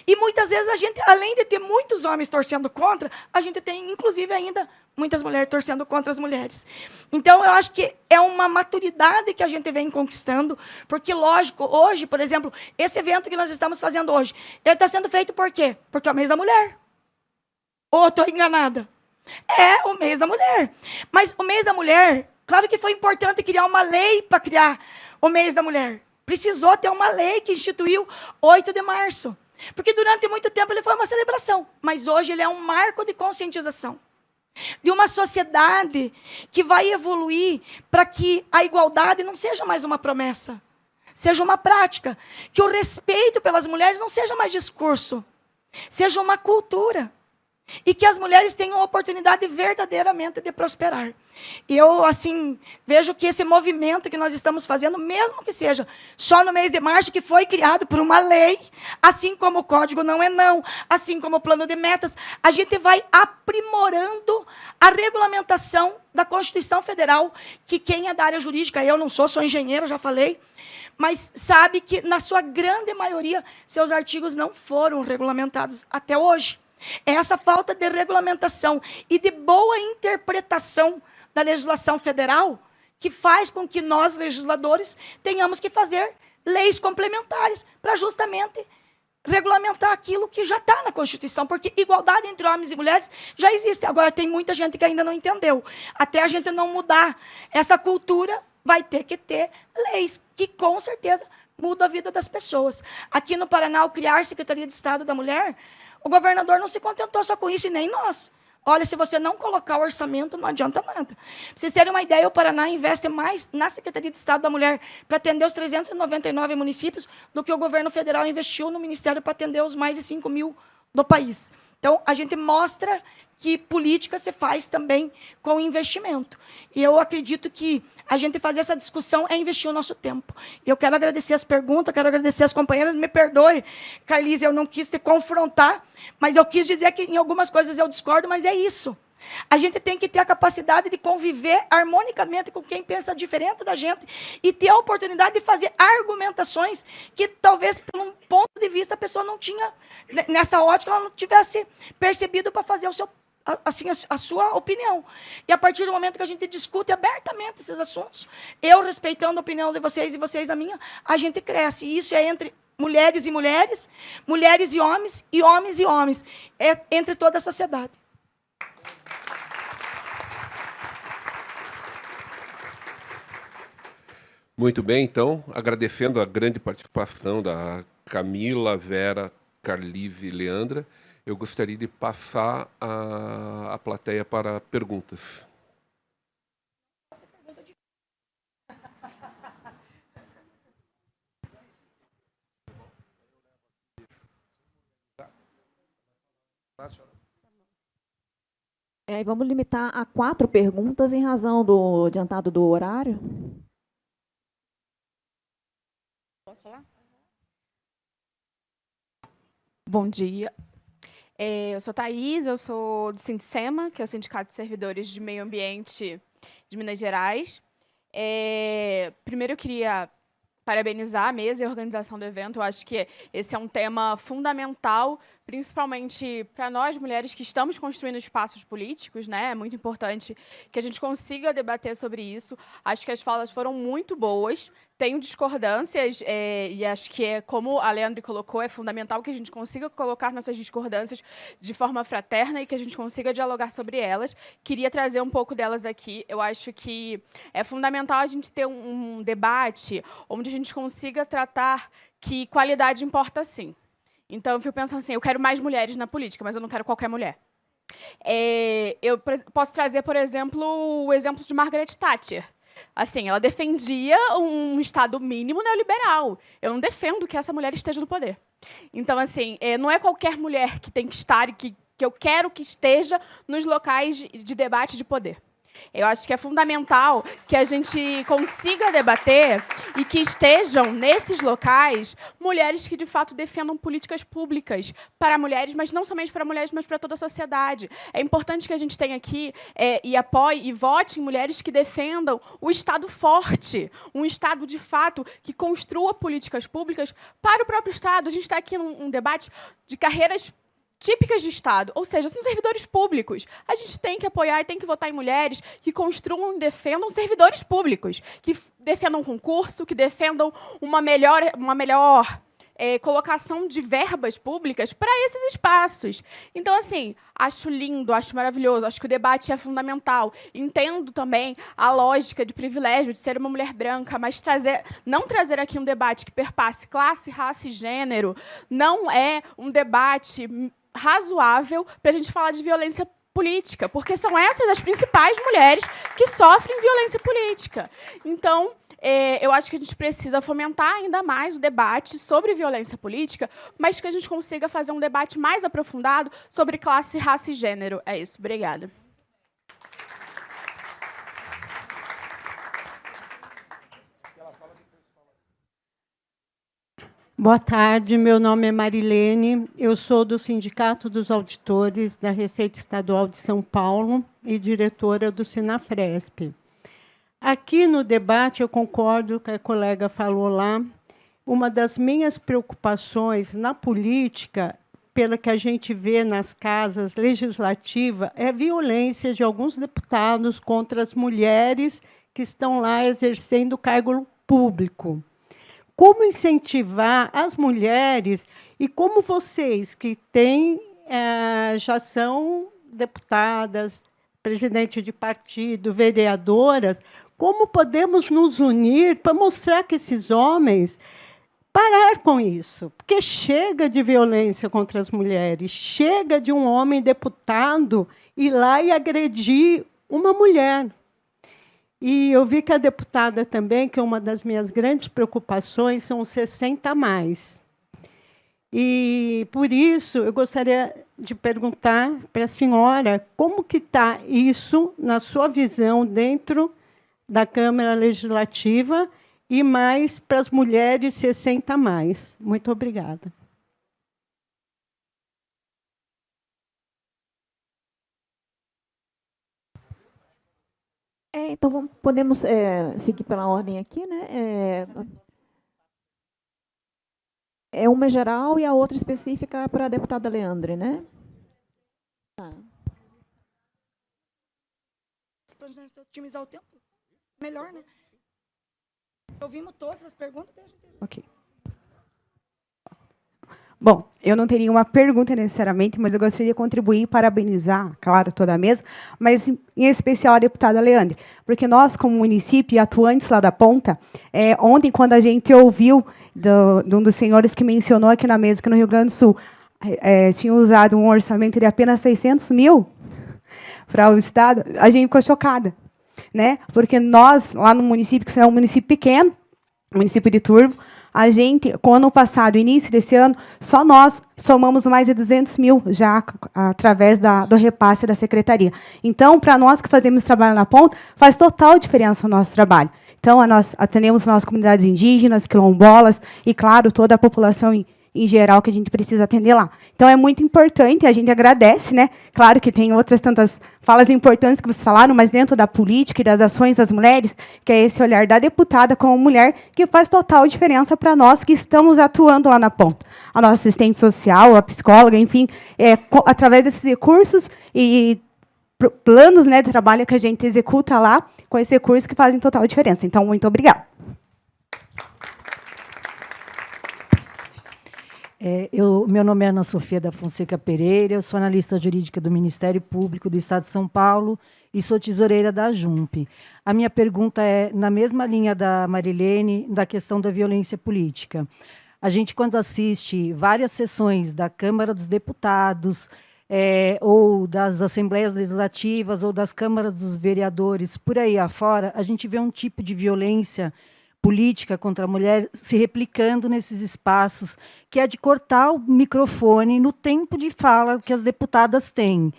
S6: E muitas vezes a gente, além de ter muitos homens torcendo contra, a gente tem, inclusive, ainda muitas mulheres torcendo contra as mulheres. Então, eu acho que é uma maturidade que a gente vem conquistando, porque, lógico, hoje, por exemplo, esse evento que nós estamos fazendo hoje, ele está sendo feito por quê? Porque é o mês da mulher. Ou estou enganada? É o mês da mulher. Mas o mês da mulher, claro que foi importante criar uma lei para criar o mês da mulher. Precisou ter uma lei que instituiu 8 de março. Porque durante muito tempo ele foi uma celebração, mas hoje ele é um marco de conscientização de uma sociedade que vai evoluir para que a igualdade não seja mais uma promessa, seja uma prática, que o respeito pelas mulheres não seja mais discurso, seja uma cultura. E que as mulheres tenham a oportunidade verdadeiramente de prosperar. E eu, assim, vejo que esse movimento que nós estamos fazendo, mesmo que seja só no mês de março, que foi criado por uma lei, assim como o Código Não é Não, assim como o Plano de Metas, a gente vai aprimorando a regulamentação da Constituição Federal, que quem é da área jurídica, eu não sou, sou engenheiro, já falei, mas sabe que, na sua grande maioria, seus artigos não foram regulamentados até hoje. É essa falta de regulamentação e de boa interpretação da legislação federal que faz com que nós, legisladores, tenhamos que fazer leis complementares para justamente regulamentar aquilo que já está na Constituição, porque igualdade entre homens e mulheres já existe. Agora, tem muita gente que ainda não entendeu. Até a gente não mudar essa cultura, vai ter que ter leis que, com certeza, mudam a vida das pessoas. Aqui no Paraná, ao criar Secretaria de Estado da Mulher, o governador não se contentou só com isso, e nem nós. Olha, se você não colocar o orçamento, não adianta nada. Para vocês terem uma ideia, o Paraná investe mais na Secretaria de Estado da Mulher para atender os 399 municípios do que o governo federal investiu no Ministério para atender os mais de 5 mil do país. Então, a gente mostra que política se faz também com investimento. E eu acredito que a gente fazer essa discussão é investir o nosso tempo. E eu quero agradecer as perguntas, quero agradecer as companheiras. Me perdoe, Carlise, eu não quis te confrontar, mas eu quis dizer que em algumas coisas eu discordo, mas é isso. A gente tem que ter a capacidade de conviver harmonicamente com quem pensa diferente da gente e ter a oportunidade de fazer argumentações que talvez, por um ponto de vista, a pessoa não tinha, nessa ótica, ela não tivesse percebido para fazer o seu, assim, a sua opinião. E a partir do momento que a gente discute abertamente esses assuntos, eu respeitando a opinião de vocês e vocês a minha, a gente cresce. E isso é entre mulheres e mulheres, mulheres e homens e homens e homens. É entre toda a sociedade.
S2: Muito bem, então, agradecendo a grande participação da Camila, Vera, Carlise e Leandra, eu gostaria de passar a plateia para perguntas.
S3: E vamos limitar a 4 perguntas em razão do adiantado do horário.
S8: Posso falar? Bom dia. Eu sou Thaís, eu sou do Sindicema, que é o Sindicato de Servidores de Meio Ambiente de Minas Gerais. Primeiro, eu queria parabenizar a mesa e a organização do evento. Eu acho que esse é um tema fundamental, principalmente para nós, mulheres, que estamos construindo espaços políticos, né? É muito importante que a gente consiga debater sobre isso. Acho que as falas foram muito boas. Tenho discordâncias, e acho que, como a Leandra colocou, é fundamental que a gente consiga colocar nossas discordâncias de forma fraterna e que a gente consiga dialogar sobre elas. Queria trazer um pouco delas aqui. Eu acho que é fundamental a gente ter um debate onde a gente consiga tratar que qualidade importa, sim. Então, eu fico pensando assim, eu quero mais mulheres na política, mas eu não quero qualquer mulher. Eu posso trazer, por exemplo, o exemplo de Margaret Thatcher. Assim, ela defendia um Estado mínimo neoliberal. Eu não defendo que essa mulher esteja no poder. Então, assim, não é qualquer mulher que tem que estar e que eu quero que esteja nos locais de debate de poder. Eu acho que é fundamental que a gente consiga debater e que estejam nesses locais mulheres que, de fato, defendam políticas públicas para mulheres, mas não somente para mulheres, mas para toda a sociedade. É importante que a gente tenha aqui e apoie e vote em mulheres que defendam o Estado forte, um Estado, de fato, que construa políticas públicas para o próprio Estado. A gente está aqui num debate de carreiras típicas de Estado, ou seja, são servidores públicos. A gente tem que apoiar e tem que votar em mulheres que construam e defendam servidores públicos, que defendam concurso, que defendam uma melhor colocação de verbas públicas para esses espaços. Então, assim, acho lindo, acho maravilhoso, acho que o debate é fundamental. Entendo também a lógica de privilégio de ser uma mulher branca, mas não trazer aqui um debate que perpasse classe, raça e gênero não é um debate razoável para a gente falar de violência política, porque são essas as principais mulheres que sofrem violência política. Então, eu acho que a gente precisa fomentar ainda mais o debate sobre violência política, mas que a gente consiga fazer um debate mais aprofundado sobre classe, raça e gênero. É isso. Obrigada.
S9: Boa tarde, meu nome é Marilene, eu sou do Sindicato dos Auditores da Receita Estadual de São Paulo e diretora do Sinafresp. Aqui no debate, eu concordo com o que a colega falou lá, uma das minhas preocupações na política, pela que a gente vê nas casas legislativas, é a violência de alguns deputados contra as mulheres que estão lá exercendo cargo público. Como incentivar as mulheres e como vocês que já são deputadas, presidente de partido, vereadoras, como podemos nos unir para mostrar que esses homens parar com isso? Porque chega de violência contra as mulheres, chega de um homem deputado ir lá e agredir uma mulher. E eu vi que a deputada também, que uma das minhas grandes preocupações são os 60 a mais. E, por isso, eu gostaria de perguntar para a senhora como que está isso, na sua visão, dentro da Câmara Legislativa e mais para as mulheres 60 a mais. Muito obrigada.
S3: Então, podemos seguir pela ordem aqui, né? É uma geral e a outra específica para a deputada Leandre, né? Tá.
S6: Para a gente otimizar o tempo, melhor, né? Ouvimos todas as perguntas.
S10: Ok. Bom, eu não teria uma pergunta necessariamente, mas eu gostaria de contribuir e parabenizar, claro, toda a mesa, mas em especial a deputada Leandre, porque nós, como município e atuantes lá da ponta, ontem, quando a gente ouviu de um dos senhores que mencionou aqui na mesa, que no Rio Grande do Sul, tinha usado um orçamento de apenas 600 mil para o Estado, a gente ficou chocada, né? Porque nós, lá no município, que é um município pequeno, município de Turvo, a gente, com o ano passado, início desse ano, só nós somamos mais de 200 mil já através do repasse da secretaria. Então, para nós que fazemos trabalho na ponta, faz total diferença o nosso trabalho. Então, nós atendemos nossas comunidades indígenas, quilombolas e, claro, toda a população em geral que a gente precisa atender lá. Então, é muito importante, a gente agradece, né? Claro que tem outras tantas falas importantes que vocês falaram, mas dentro da política e das ações das mulheres, que é esse olhar da deputada como mulher, que faz total diferença para nós que estamos atuando lá na ponta. A nossa assistente social, a psicóloga, enfim, através desses recursos e planos, né, de trabalho que a gente executa lá, com esses recursos que fazem total diferença. Então, muito obrigada.
S11: Meu nome é Ana Sofia da Fonseca Pereira, eu sou analista jurídica do Ministério Público do Estado de São Paulo e sou tesoureira da JUMP. A minha pergunta é na mesma linha da Marilene, da questão da violência política. A gente, quando assiste várias sessões da Câmara dos Deputados, ou das Assembleias Legislativas, ou das Câmaras dos Vereadores, por aí afora, a gente vê um tipo de violência política contra a mulher se replicando nesses espaços, que é de cortar o microfone no tempo de fala que as deputadas têm.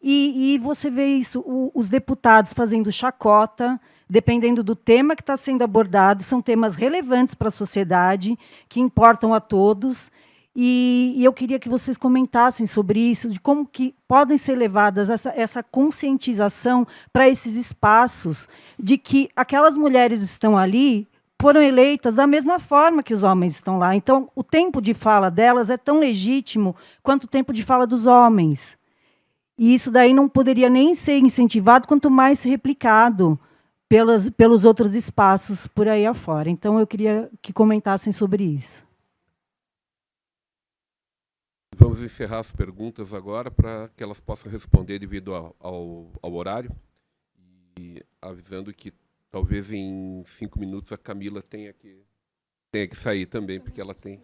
S11: E você vê isso, os deputados fazendo chacota, dependendo do tema que está sendo abordado, são temas relevantes para a sociedade, que importam a todos, e eu queria que vocês comentassem sobre isso, de como que podem ser levadas essa conscientização para esses espaços, de que aquelas mulheres estão ali, foram eleitas da mesma forma que os homens estão lá. Então, o tempo de fala delas é tão legítimo quanto o tempo de fala dos homens. E isso daí não poderia nem ser incentivado, quanto mais replicado pelos outros espaços por aí afora. Então, eu queria que comentassem sobre isso.
S2: vamos encerrar as perguntas agora para que elas possam responder devido ao horário. E avisando que talvez em 5 minutos a Camila tenha que sair também, porque ela tem...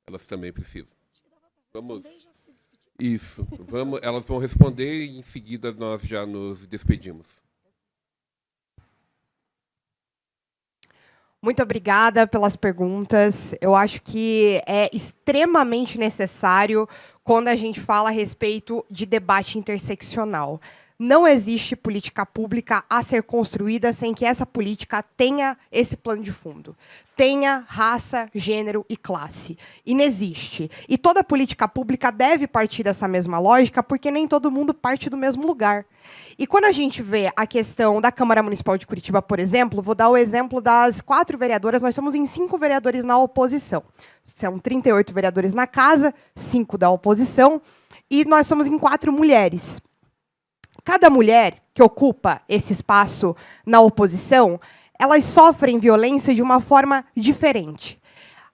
S2: elas também precisam. Vamos... Isso. Elas vão responder e em seguida nós já nos despedimos.
S4: Muito obrigada pelas perguntas. Eu acho que é extremamente necessário quando a gente fala a respeito de debate interseccional. Não existe política pública a ser construída sem que essa política tenha esse plano de fundo. Tenha raça, gênero e classe. Inexiste. E toda política pública deve partir dessa mesma lógica, porque nem todo mundo parte do mesmo lugar. E quando a gente vê a questão da Câmara Municipal de Curitiba, por exemplo, vou dar o exemplo das 4 vereadoras, nós somos em 5 vereadores na oposição. São 38 vereadores na casa, 5 da oposição, e nós somos em 4 mulheres. Cada mulher que ocupa esse espaço na oposição, elas sofrem violência de uma forma diferente.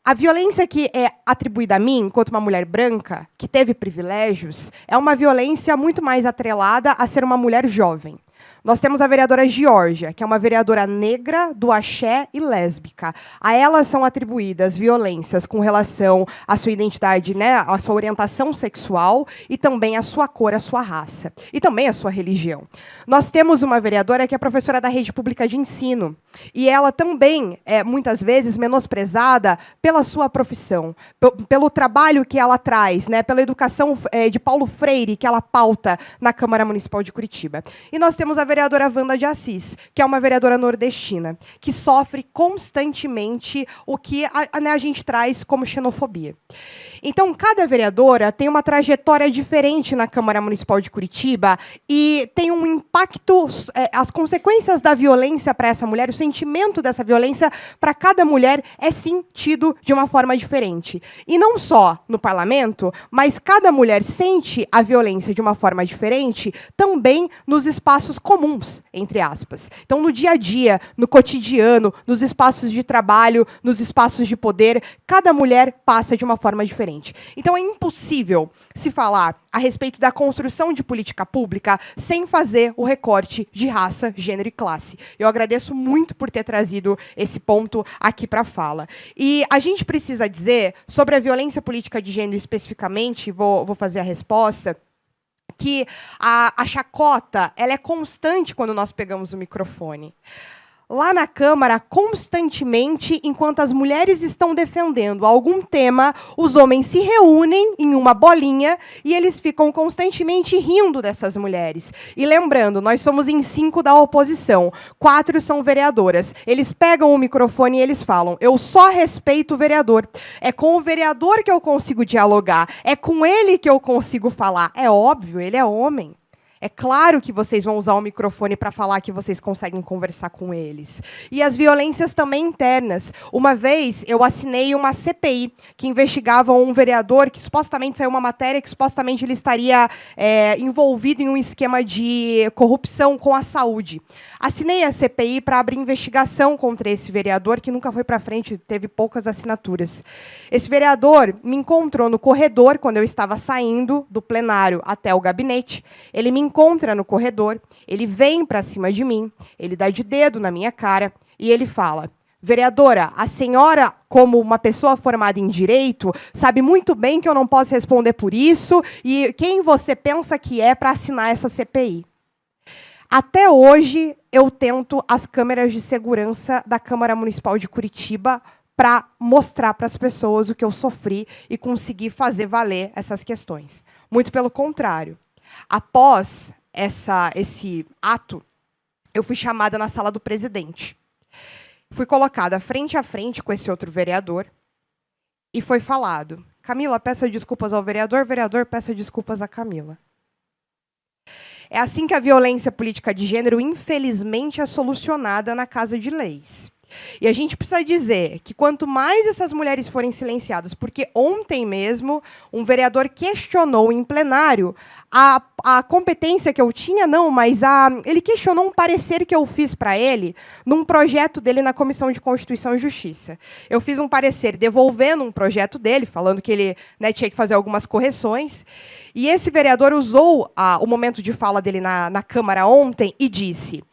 S4: A violência que é atribuída a mim, enquanto uma mulher branca, que teve privilégios, é uma violência muito mais atrelada a ser uma mulher jovem. Nós temos a vereadora Geórgia, que é uma vereadora negra, do axé e lésbica. A ela são atribuídas violências com relação à sua identidade, né, à sua orientação sexual e também à sua cor, à sua raça. E também à sua religião. Nós temos uma vereadora que é professora da rede pública de ensino. E ela também é, muitas vezes, menosprezada pela sua profissão, pelo trabalho que ela traz, né, pela educação de Paulo Freire, que ela pauta na Câmara Municipal de Curitiba. E nós temos a vereadora Wanda de Assis, que é uma vereadora nordestina, que sofre constantemente o que a gente traz como xenofobia. Então, cada vereadora tem uma trajetória diferente na Câmara Municipal de Curitiba e tem um impacto, as consequências da violência para essa mulher, o sentimento dessa violência para cada mulher é sentido de uma forma diferente. E não só no parlamento, mas cada mulher sente a violência de uma forma diferente também nos espaços comuns, entre aspas. Então, no dia a dia, no cotidiano, nos espaços de trabalho, nos espaços de poder, cada mulher passa de uma forma diferente. Então, é impossível se falar a respeito da construção de política pública sem fazer o recorte de raça, gênero e classe. Eu agradeço muito por ter trazido esse ponto aqui para a fala. E a gente precisa dizer, sobre a violência política de gênero especificamente, vou fazer a resposta, que a chacota ela é constante quando nós pegamos o microfone. Lá na Câmara, constantemente, enquanto as mulheres estão defendendo algum tema, os homens se reúnem em uma bolinha e eles ficam constantemente rindo dessas mulheres. E lembrando, nós somos em 5 da oposição, 4 são vereadoras. Eles pegam o microfone e eles falam, eu só respeito o vereador. É com o vereador que eu consigo dialogar, é com ele que eu consigo falar. É óbvio, ele é homem. É claro que vocês vão usar o microfone para falar que vocês conseguem conversar com eles. E as violências também internas. Uma vez, eu assinei uma CPI que investigava um vereador que supostamente saiu uma matéria que supostamente ele estaria envolvido em um esquema de corrupção com a saúde. Assinei a CPI para abrir investigação contra esse vereador, que nunca foi para frente, teve poucas assinaturas. Esse vereador me encontrou no corredor, quando eu estava saindo do plenário até o gabinete. Ele me encontra no corredor, ele vem para cima de mim, ele dá de dedo na minha cara e ele fala, vereadora, a senhora, como uma pessoa formada em direito, sabe muito bem que eu não posso responder por isso e quem você pensa que é para assinar essa CPI? Até hoje, eu tento as câmeras de segurança da Câmara Municipal de Curitiba para mostrar para as pessoas o que eu sofri e conseguir fazer valer essas questões. Muito pelo contrário. Após esse ato, eu fui chamada na sala do presidente. Fui colocada frente a frente com esse outro vereador e foi falado, Camila, peça desculpas ao vereador, vereador, peça desculpas a Camila. É assim que a violência política de gênero, infelizmente, é solucionada na Casa de Leis. E a gente precisa dizer que quanto mais essas mulheres forem silenciadas, porque ontem mesmo um vereador questionou em plenário a competência que eu tinha, não, mas ele questionou um parecer que eu fiz para ele num projeto dele na Comissão de Constituição e Justiça. Eu fiz um parecer devolvendo um projeto dele, falando que ele, né, tinha que fazer algumas correções, e esse vereador usou o momento de fala dele na Câmara ontem e disse: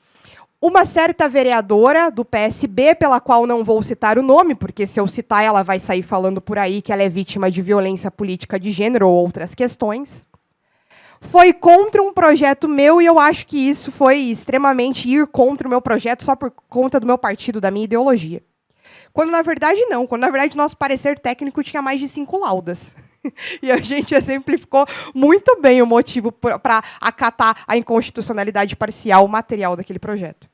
S4: uma certa vereadora do PSB, pela qual não vou citar o nome, porque se eu citar ela vai sair falando por aí que ela é vítima de violência política de gênero ou outras questões, foi contra um projeto meu, e eu acho que isso foi extremamente ir contra o meu projeto só por conta do meu partido, da minha ideologia. Quando, na verdade, não. Quando, na verdade, nosso parecer técnico tinha mais de 5 laudas. E a gente exemplificou muito bem o motivo para acatar a inconstitucionalidade parcial material daquele projeto.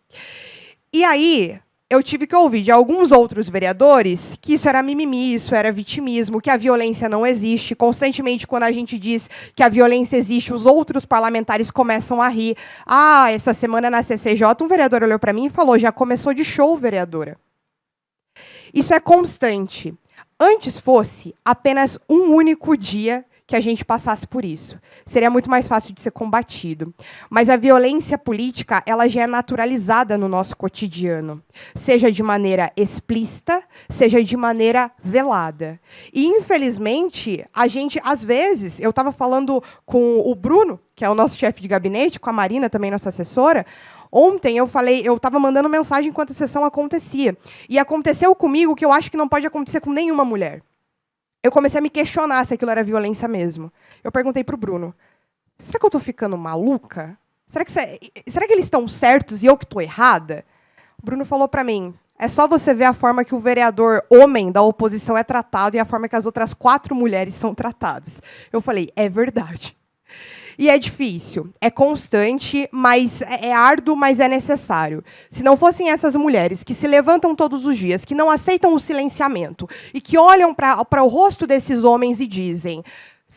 S4: E aí, eu tive que ouvir de alguns outros vereadores que isso era mimimi, isso era vitimismo, que a violência não existe. Constantemente, quando a gente diz que a violência existe, os outros parlamentares começam a rir. Essa semana na CCJ, um vereador olhou para mim e falou: já começou de show, vereadora. Isso é constante. Antes fosse apenas um único dia que a gente passasse por isso. Seria muito mais fácil de ser combatido. Mas a violência política, ela já é naturalizada no nosso cotidiano, seja de maneira explícita, seja de maneira velada. E, infelizmente, a gente, às vezes, eu estava falando com o Bruno, que é o nosso chefe de gabinete, com a Marina, também nossa assessora. Ontem eu estava mandando mensagem enquanto a sessão acontecia. E aconteceu comigo o que eu acho que não pode acontecer com nenhuma mulher. Eu comecei a me questionar se aquilo era violência mesmo. Eu perguntei para o Bruno: será que eu estou ficando maluca? Será que eles estão certos e eu que estou errada? O Bruno falou para mim: é só você ver a forma que o vereador homem da oposição é tratado e a forma que as outras 4 mulheres são tratadas. Eu falei: é verdade. E é difícil, é constante, mas é árduo, mas é necessário. Se não fossem essas mulheres que se levantam todos os dias, que não aceitam o silenciamento e que olham para o rosto desses homens e dizem: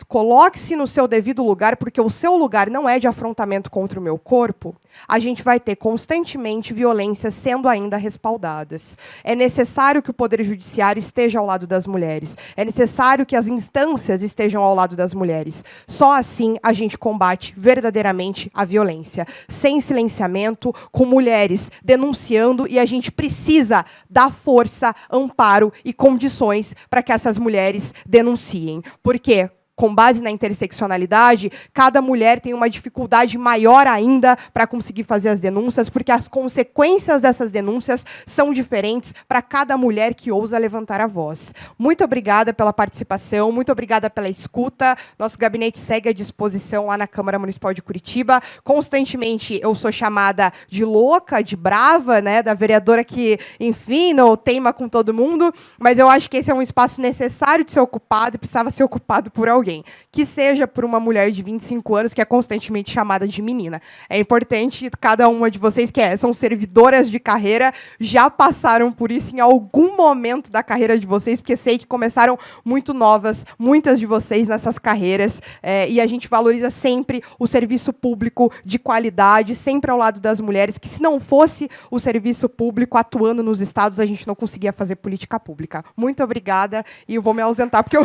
S4: coloque-se no seu devido lugar, porque o seu lugar não é de afrontamento contra o meu corpo, a gente vai ter constantemente violências sendo ainda respaldadas. É necessário que o Poder Judiciário esteja ao lado das mulheres. É necessário que as instâncias estejam ao lado das mulheres. Só assim a gente combate verdadeiramente a violência. Sem silenciamento, com mulheres denunciando, e a gente precisa dar força, amparo e condições para que essas mulheres denunciem. Porque, com base na interseccionalidade, cada mulher tem uma dificuldade maior ainda para conseguir fazer as denúncias, porque as consequências dessas denúncias são diferentes para cada mulher que ousa levantar a voz. Muito obrigada pela participação, muito obrigada pela escuta. Nosso gabinete segue à disposição lá na Câmara Municipal de Curitiba. Constantemente eu sou chamada de louca, de brava, né, da vereadora que, enfim, não teima com todo mundo, mas eu acho que esse é um espaço necessário de ser ocupado e precisava ser ocupado por alguém. Que seja por uma mulher de 25 anos que é constantemente chamada de menina. É importante, cada uma de vocês que são servidoras de carreira, já passaram por isso em algum momento da carreira de vocês, porque sei que começaram muito novas, muitas de vocês nessas carreiras, e a gente valoriza sempre o serviço público de qualidade, sempre ao lado das mulheres, que se não fosse o serviço público atuando nos estados, a gente não conseguia fazer política pública. Muito obrigada, e eu vou me ausentar, porque eu...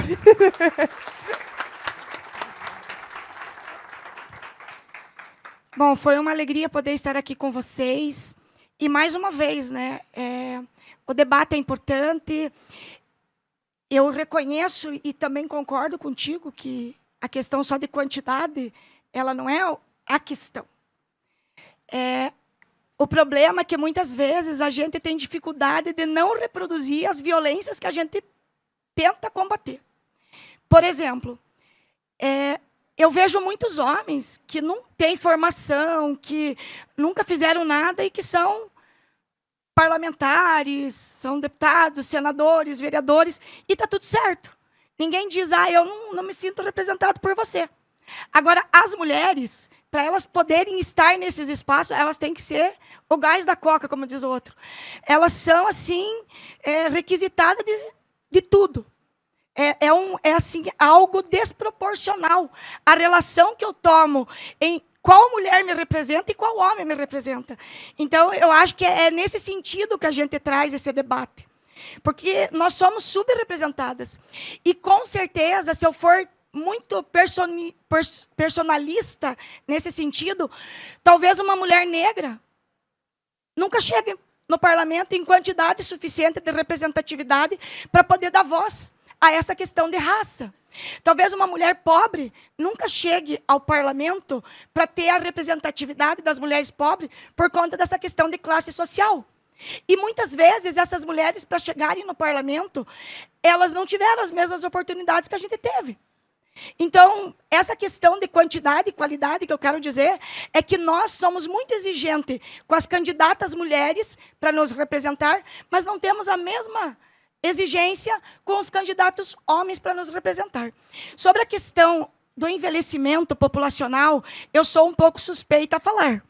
S6: Bom, foi uma alegria poder estar aqui com vocês. E, mais uma vez, né, o debate é importante. Eu reconheço e também concordo contigo que a questão só de quantidade, ela não é a questão. O problema é que, muitas vezes, a gente tem dificuldade de não reproduzir as violências que a gente tenta combater. Por exemplo, eu vejo muitos homens que não têm formação, que nunca fizeram nada e que são parlamentares, são deputados, senadores, vereadores, e está tudo certo. Ninguém diz: eu não me sinto representado por você. Agora, as mulheres, para elas poderem estar nesses espaços, elas têm que ser o gás da coca, como diz o outro. Elas são, assim, requisitadas de tudo. Assim, algo desproporcional. A relação que eu tomo qual mulher me representa e qual homem me representa. Então, eu acho que é nesse sentido que a gente traz esse debate. Porque nós somos subrepresentadas. E, com certeza, se eu for muito personalista nesse sentido, talvez uma mulher negra nunca chegue no parlamento em quantidade suficiente de representatividade para poder dar voz a essa questão de raça. Talvez uma mulher pobre nunca chegue ao parlamento para ter a representatividade das mulheres pobres por conta dessa questão de classe social. E muitas vezes essas mulheres, para chegarem no parlamento, elas não tiveram as mesmas oportunidades que a gente teve. Então, essa questão de quantidade e qualidade que eu quero dizer é que nós somos muito exigentes com as candidatas mulheres para nos representar, mas não temos a mesma exigência com os candidatos homens para nos representar. Sobre a questão do envelhecimento populacional, eu sou um pouco suspeita a falar.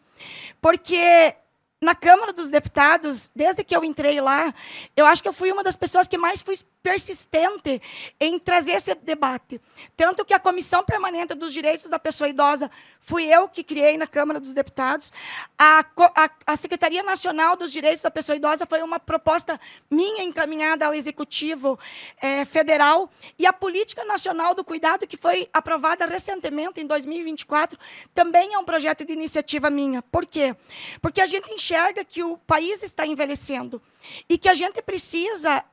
S6: Porque na Câmara dos Deputados, desde que eu entrei lá, eu acho que eu fui uma das pessoas que mais fui persistente em trazer esse debate. Tanto que a Comissão Permanente dos Direitos da Pessoa Idosa fui eu que criei na Câmara dos Deputados. A Secretaria Nacional dos Direitos da Pessoa Idosa foi uma proposta minha encaminhada ao Executivo Federal. E a Política Nacional do Cuidado, que foi aprovada recentemente, em 2024, também é um projeto de iniciativa minha. Por quê? Porque a gente enxerga que o país está envelhecendo e que a gente precisa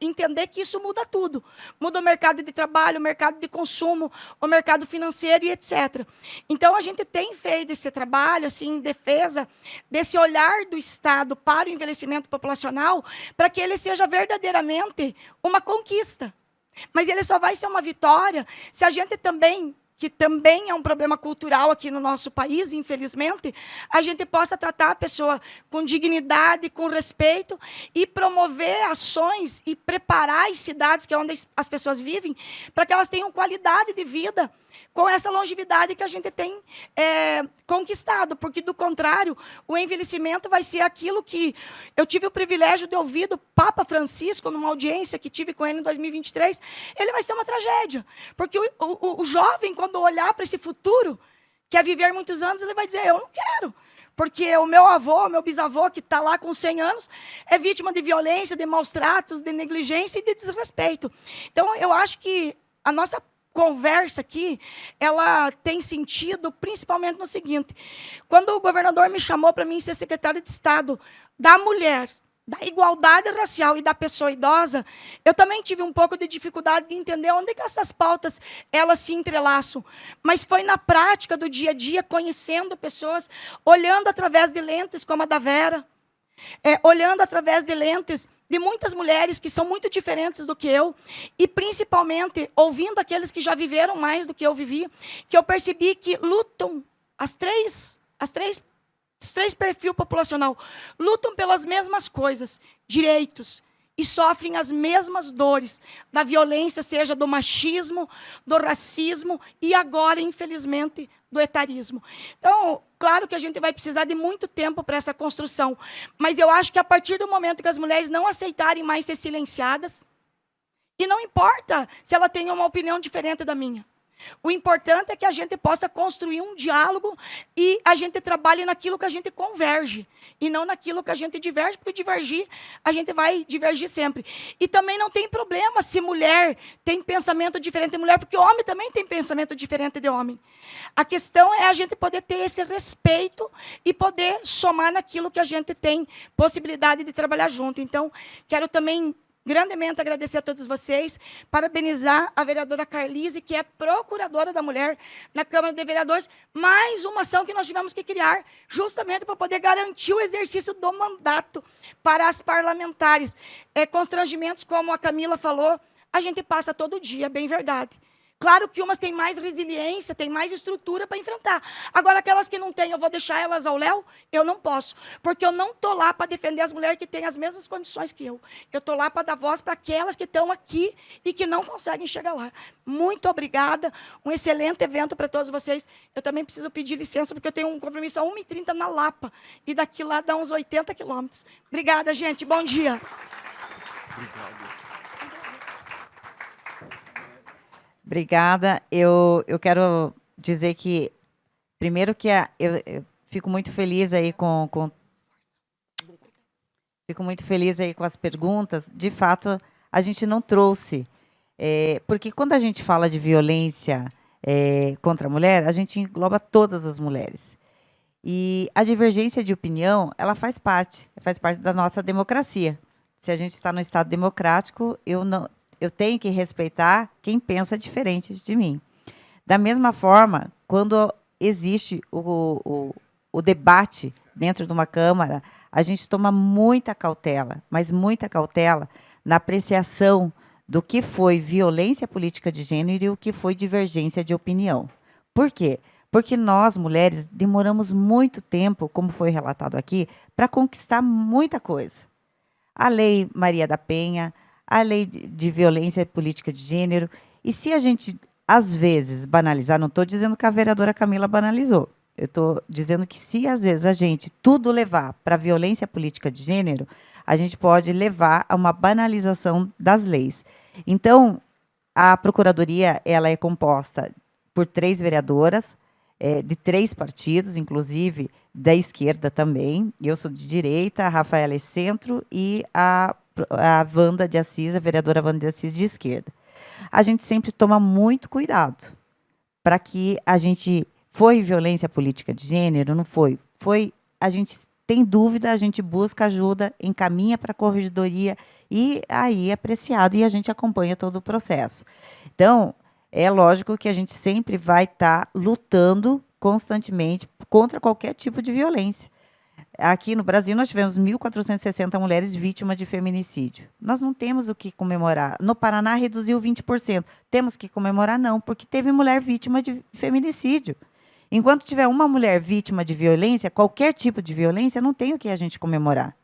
S6: entender que isso muda tudo. Muda o mercado de trabalho, o mercado de consumo, o mercado financeiro e etc. Então, a gente tem feito esse trabalho, assim, em defesa desse olhar do Estado para o envelhecimento populacional, para que ele seja verdadeiramente uma conquista. Mas ele só vai ser uma vitória se a gente também, que também é um problema cultural aqui no nosso país, infelizmente, a gente possa tratar a pessoa com dignidade, com respeito e promover ações e preparar as cidades, que é onde as pessoas vivem, para que elas tenham qualidade de vida com essa longevidade que a gente tem conquistado, porque, do contrário, o envelhecimento vai ser aquilo que eu tive o privilégio de ouvir do Papa Francisco, numa audiência que tive com ele em 2023, ele vai ser uma tragédia, porque o jovem, quando olhar para esse futuro, quer viver muitos anos, ele vai dizer, eu não quero, porque o meu avô, o meu bisavô, que está lá com 100 anos, é vítima de violência, de maus tratos, de negligência e de desrespeito. Então, eu acho que a nossa conversa aqui, ela tem sentido principalmente no seguinte: quando o governador me chamou para mim ser secretário de Estado da mulher, da igualdade racial e da pessoa idosa, eu também tive um pouco de dificuldade de entender onde que essas pautas elas se entrelaçam. Mas foi na prática do dia a dia, conhecendo pessoas, olhando através de lentes como a da Vera, olhando através de lentes de muitas mulheres que são muito diferentes do que eu, e principalmente ouvindo aqueles que já viveram mais do que eu vivi, que eu percebi que lutam, os três perfis populacional, lutam pelas mesmas coisas, direitos, e sofrem as mesmas dores da violência, seja do machismo, do racismo e agora, infelizmente, do etarismo. Então, claro que a gente vai precisar de muito tempo para essa construção, mas eu acho que a partir do momento que as mulheres não aceitarem mais ser silenciadas, e não importa se ela tem uma opinião diferente da minha, o importante é que a gente possa construir um diálogo e a gente trabalhe naquilo que a gente converge e não naquilo que a gente diverge, porque divergir, a gente vai divergir sempre. E também não tem problema se mulher tem pensamento diferente de mulher, porque homem também tem pensamento diferente de homem. A questão é a gente poder ter esse respeito e poder somar naquilo que a gente tem possibilidade de trabalhar junto. Então, quero também grandemente agradecer a todos vocês, parabenizar a vereadora Carlise, que é procuradora da mulher na Câmara de Vereadores, mais uma ação que nós tivemos que criar, justamente para poder garantir o exercício do mandato para as parlamentares. Constrangimentos, como a Camila falou, a gente passa todo dia, bem verdade. Claro que umas têm mais resiliência, têm mais estrutura para enfrentar. Agora, aquelas que não têm, eu vou deixar elas ao léu? Eu não posso, porque eu não estou lá para defender as mulheres que têm as mesmas condições que eu. Eu estou lá para dar voz para aquelas que estão aqui e que não conseguem chegar lá. Muito obrigada, um excelente evento para todos vocês. Eu também preciso pedir licença, porque eu tenho um compromisso a 1h30 na Lapa, e daqui lá dá uns 80 quilômetros. Obrigada, gente. Bom dia.
S2: Obrigado.
S5: Obrigada. Eu quero dizer que Primeiro que eu fico muito feliz aí fico muito feliz aí com as perguntas. De fato, a gente não trouxe, porque quando a gente fala de violência contra a mulher, a gente engloba todas as mulheres. E a divergência de opinião, ela faz parte da nossa democracia. Se a gente está no Estado democrático, eu tenho que respeitar quem pensa diferente de mim. Da mesma forma, quando existe o debate dentro de uma Câmara, a gente toma muita cautela, mas muita cautela na apreciação do que foi violência política de gênero e o que foi divergência de opinião. Por quê? Porque nós, mulheres, demoramos muito tempo, como foi relatado aqui, para conquistar muita coisa. A Lei Maria da Penha, a Lei de Violência Política de Gênero. E se a gente, às vezes, banalizar, não estou dizendo que a vereadora Camila banalizou, eu estou dizendo que se, às vezes, a gente tudo levar para a violência política de gênero, a gente pode levar a uma banalização das leis. Então, a Procuradoria ela é composta por 3 vereadoras, de 3 partidos, inclusive da esquerda também. Eu sou de direita, a Rafaela é centro e a Wanda de Assis, a vereadora Wanda de Assis, de esquerda. A gente sempre toma muito cuidado para que a gente... Foi violência política de gênero? Não foi. A gente tem dúvida, a gente busca ajuda, encaminha para a corregedoria e aí é apreciado e a gente acompanha todo o processo. Então, é lógico que a gente sempre vai estar lutando constantemente contra qualquer tipo de violência. Aqui no Brasil, nós tivemos 1.460 mulheres vítimas de feminicídio. Nós não temos o que comemorar. No Paraná, reduziu 20%. Temos que comemorar? Não, porque teve mulher vítima de feminicídio. Enquanto tiver uma mulher vítima de violência, qualquer tipo de violência, não tem o que a gente comemorar.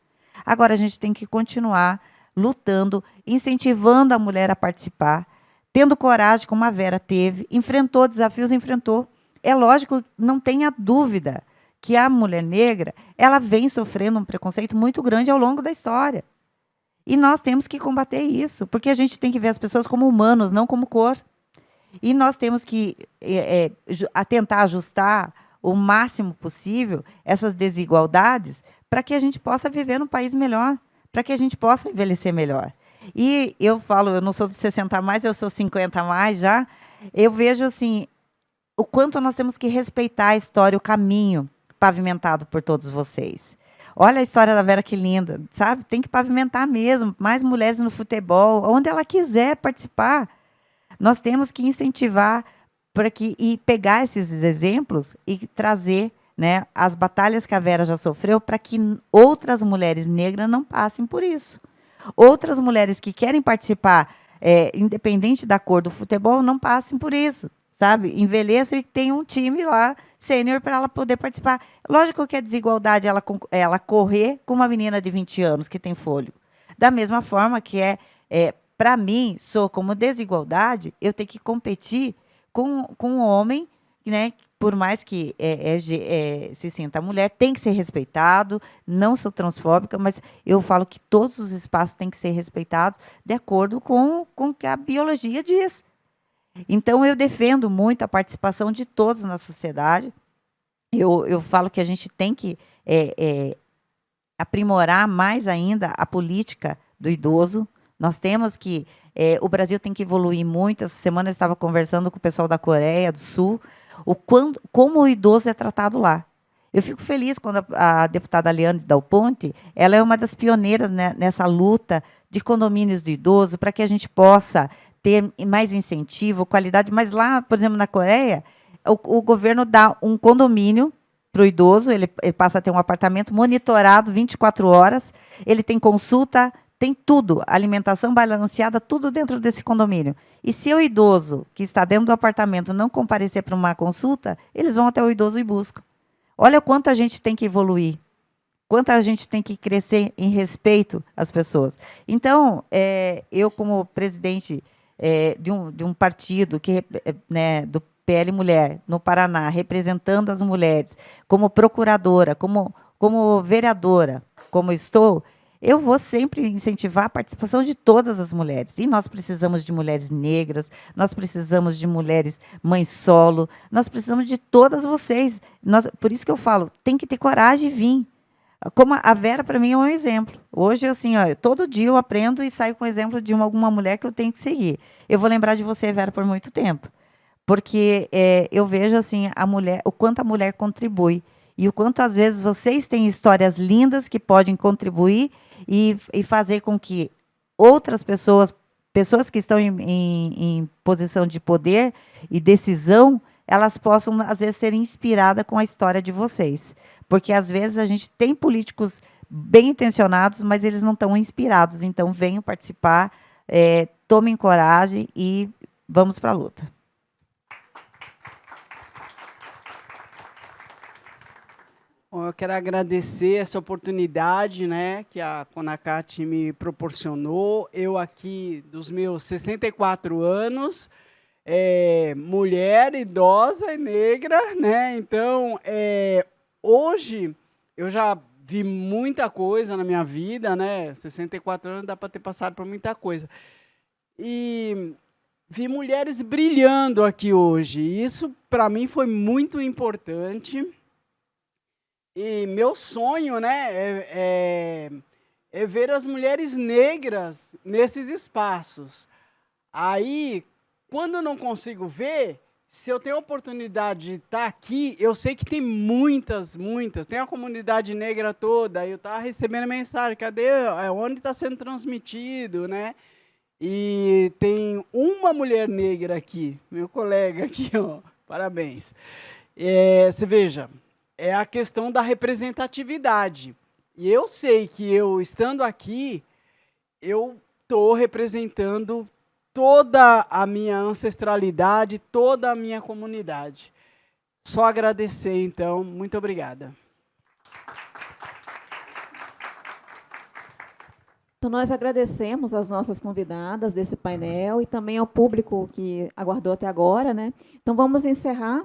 S5: Agora, a gente tem que continuar lutando, incentivando a mulher a participar, tendo coragem, como a Vera teve, enfrentou desafios, enfrentou. É lógico, não tenha dúvida que a mulher negra ela vem sofrendo um preconceito muito grande ao longo da história. E nós temos que combater isso, porque a gente tem que ver as pessoas como humanos, não como cor. E nós temos que tentar ajustar o máximo possível essas desigualdades para que a gente possa viver num país melhor, para que a gente possa envelhecer melhor. E eu falo, eu não sou de 60 a mais, eu sou 50 a mais já, eu vejo assim, o quanto nós temos que respeitar a história, o caminho pavimentado por todos vocês. Olha a história da Vera, que linda, sabe? Tem que pavimentar mesmo, mais mulheres no futebol, onde ela quiser participar. Nós temos que incentivar e pegar esses exemplos e trazer, né, as batalhas que a Vera já sofreu para que outras mulheres negras não passem por isso. Outras mulheres que querem participar, independente da cor do futebol, não passem por isso, sabe? Envelheçam e tem um time lá, sênior, para ela poder participar. Lógico que a desigualdade ela correr com uma menina de 20 anos que tem fôlego. Da mesma forma que para mim, como desigualdade, eu tenho que competir com um homem, né, por mais que se sinta mulher, tem que ser respeitado. Não sou transfóbica, mas eu falo que todos os espaços têm que ser respeitados de acordo com o que a biologia diz. Então, eu defendo muito a participação de todos na sociedade. Eu falo que a gente tem que aprimorar mais ainda a política do idoso. Nós temos que... o Brasil tem que evoluir muito. Essa semana eu estava conversando com o pessoal da Coreia do Sul, como o idoso é tratado lá. Eu fico feliz quando a deputada Leandre Dal Ponte, ela é uma das pioneiras, né, nessa luta de condomínios do idoso, para que a gente possa ter mais incentivo, qualidade. Mas lá, por exemplo, na Coreia, o governo dá um condomínio para o idoso, ele passa a ter um apartamento monitorado 24 horas, ele tem consulta, tem tudo, alimentação balanceada, tudo dentro desse condomínio. E se o idoso que está dentro do apartamento não comparecer para uma consulta, eles vão até o idoso e buscam. Olha o quanto a gente tem que evoluir, quanto a gente tem que crescer em respeito às pessoas. Então, eu como presidente de um partido do PL Mulher, no Paraná, representando as mulheres, como procuradora, como vereadora, como estou, eu vou sempre incentivar a participação de todas as mulheres. E nós precisamos de mulheres negras, nós precisamos de mulheres mães solo, nós precisamos de todas vocês. Por isso que eu falo, tem que ter coragem de vir. Como a Vera, para mim, é um exemplo. Hoje, assim, ó, todo dia eu aprendo e saio com o exemplo de alguma mulher que eu tenho que seguir. Eu vou lembrar de você, Vera, por muito tempo. Porque eu vejo assim, o quanto a mulher contribui. E o quanto, às vezes, vocês têm histórias lindas que podem contribuir e fazer com que outras pessoas que estão em posição de poder e decisão, elas possam, às vezes, ser inspiradas com a história de vocês. Porque, às vezes, a gente tem políticos bem intencionados, mas eles não estão inspirados. Então, venham participar, tomem coragem e vamos para a luta.
S7: Bom, eu quero agradecer essa oportunidade, né, que a CONACAT me proporcionou. Eu aqui, dos meus 64 anos, mulher, idosa e negra, né? Então, hoje eu já vi muita coisa na minha vida, né? 64 anos dá para ter passado por muita coisa. E vi mulheres brilhando aqui hoje. Isso, para mim, foi muito importante. E meu sonho, né, é ver as mulheres negras nesses espaços. Aí, quando eu não consigo ver, se eu tenho a oportunidade de estar aqui, eu sei que tem muitas, tem a comunidade negra toda, eu estava recebendo mensagem, cadê, onde está sendo transmitido, né? E tem uma mulher negra aqui, meu colega aqui, ó, parabéns. Você veja, é a questão da representatividade. E eu sei que eu, estando aqui, eu estou representando toda a minha ancestralidade, toda a minha comunidade. Só agradecer, então. Muito obrigada.
S3: Então, nós agradecemos as nossas convidadas desse painel e também ao público que aguardou até agora, né? Então, vamos encerrar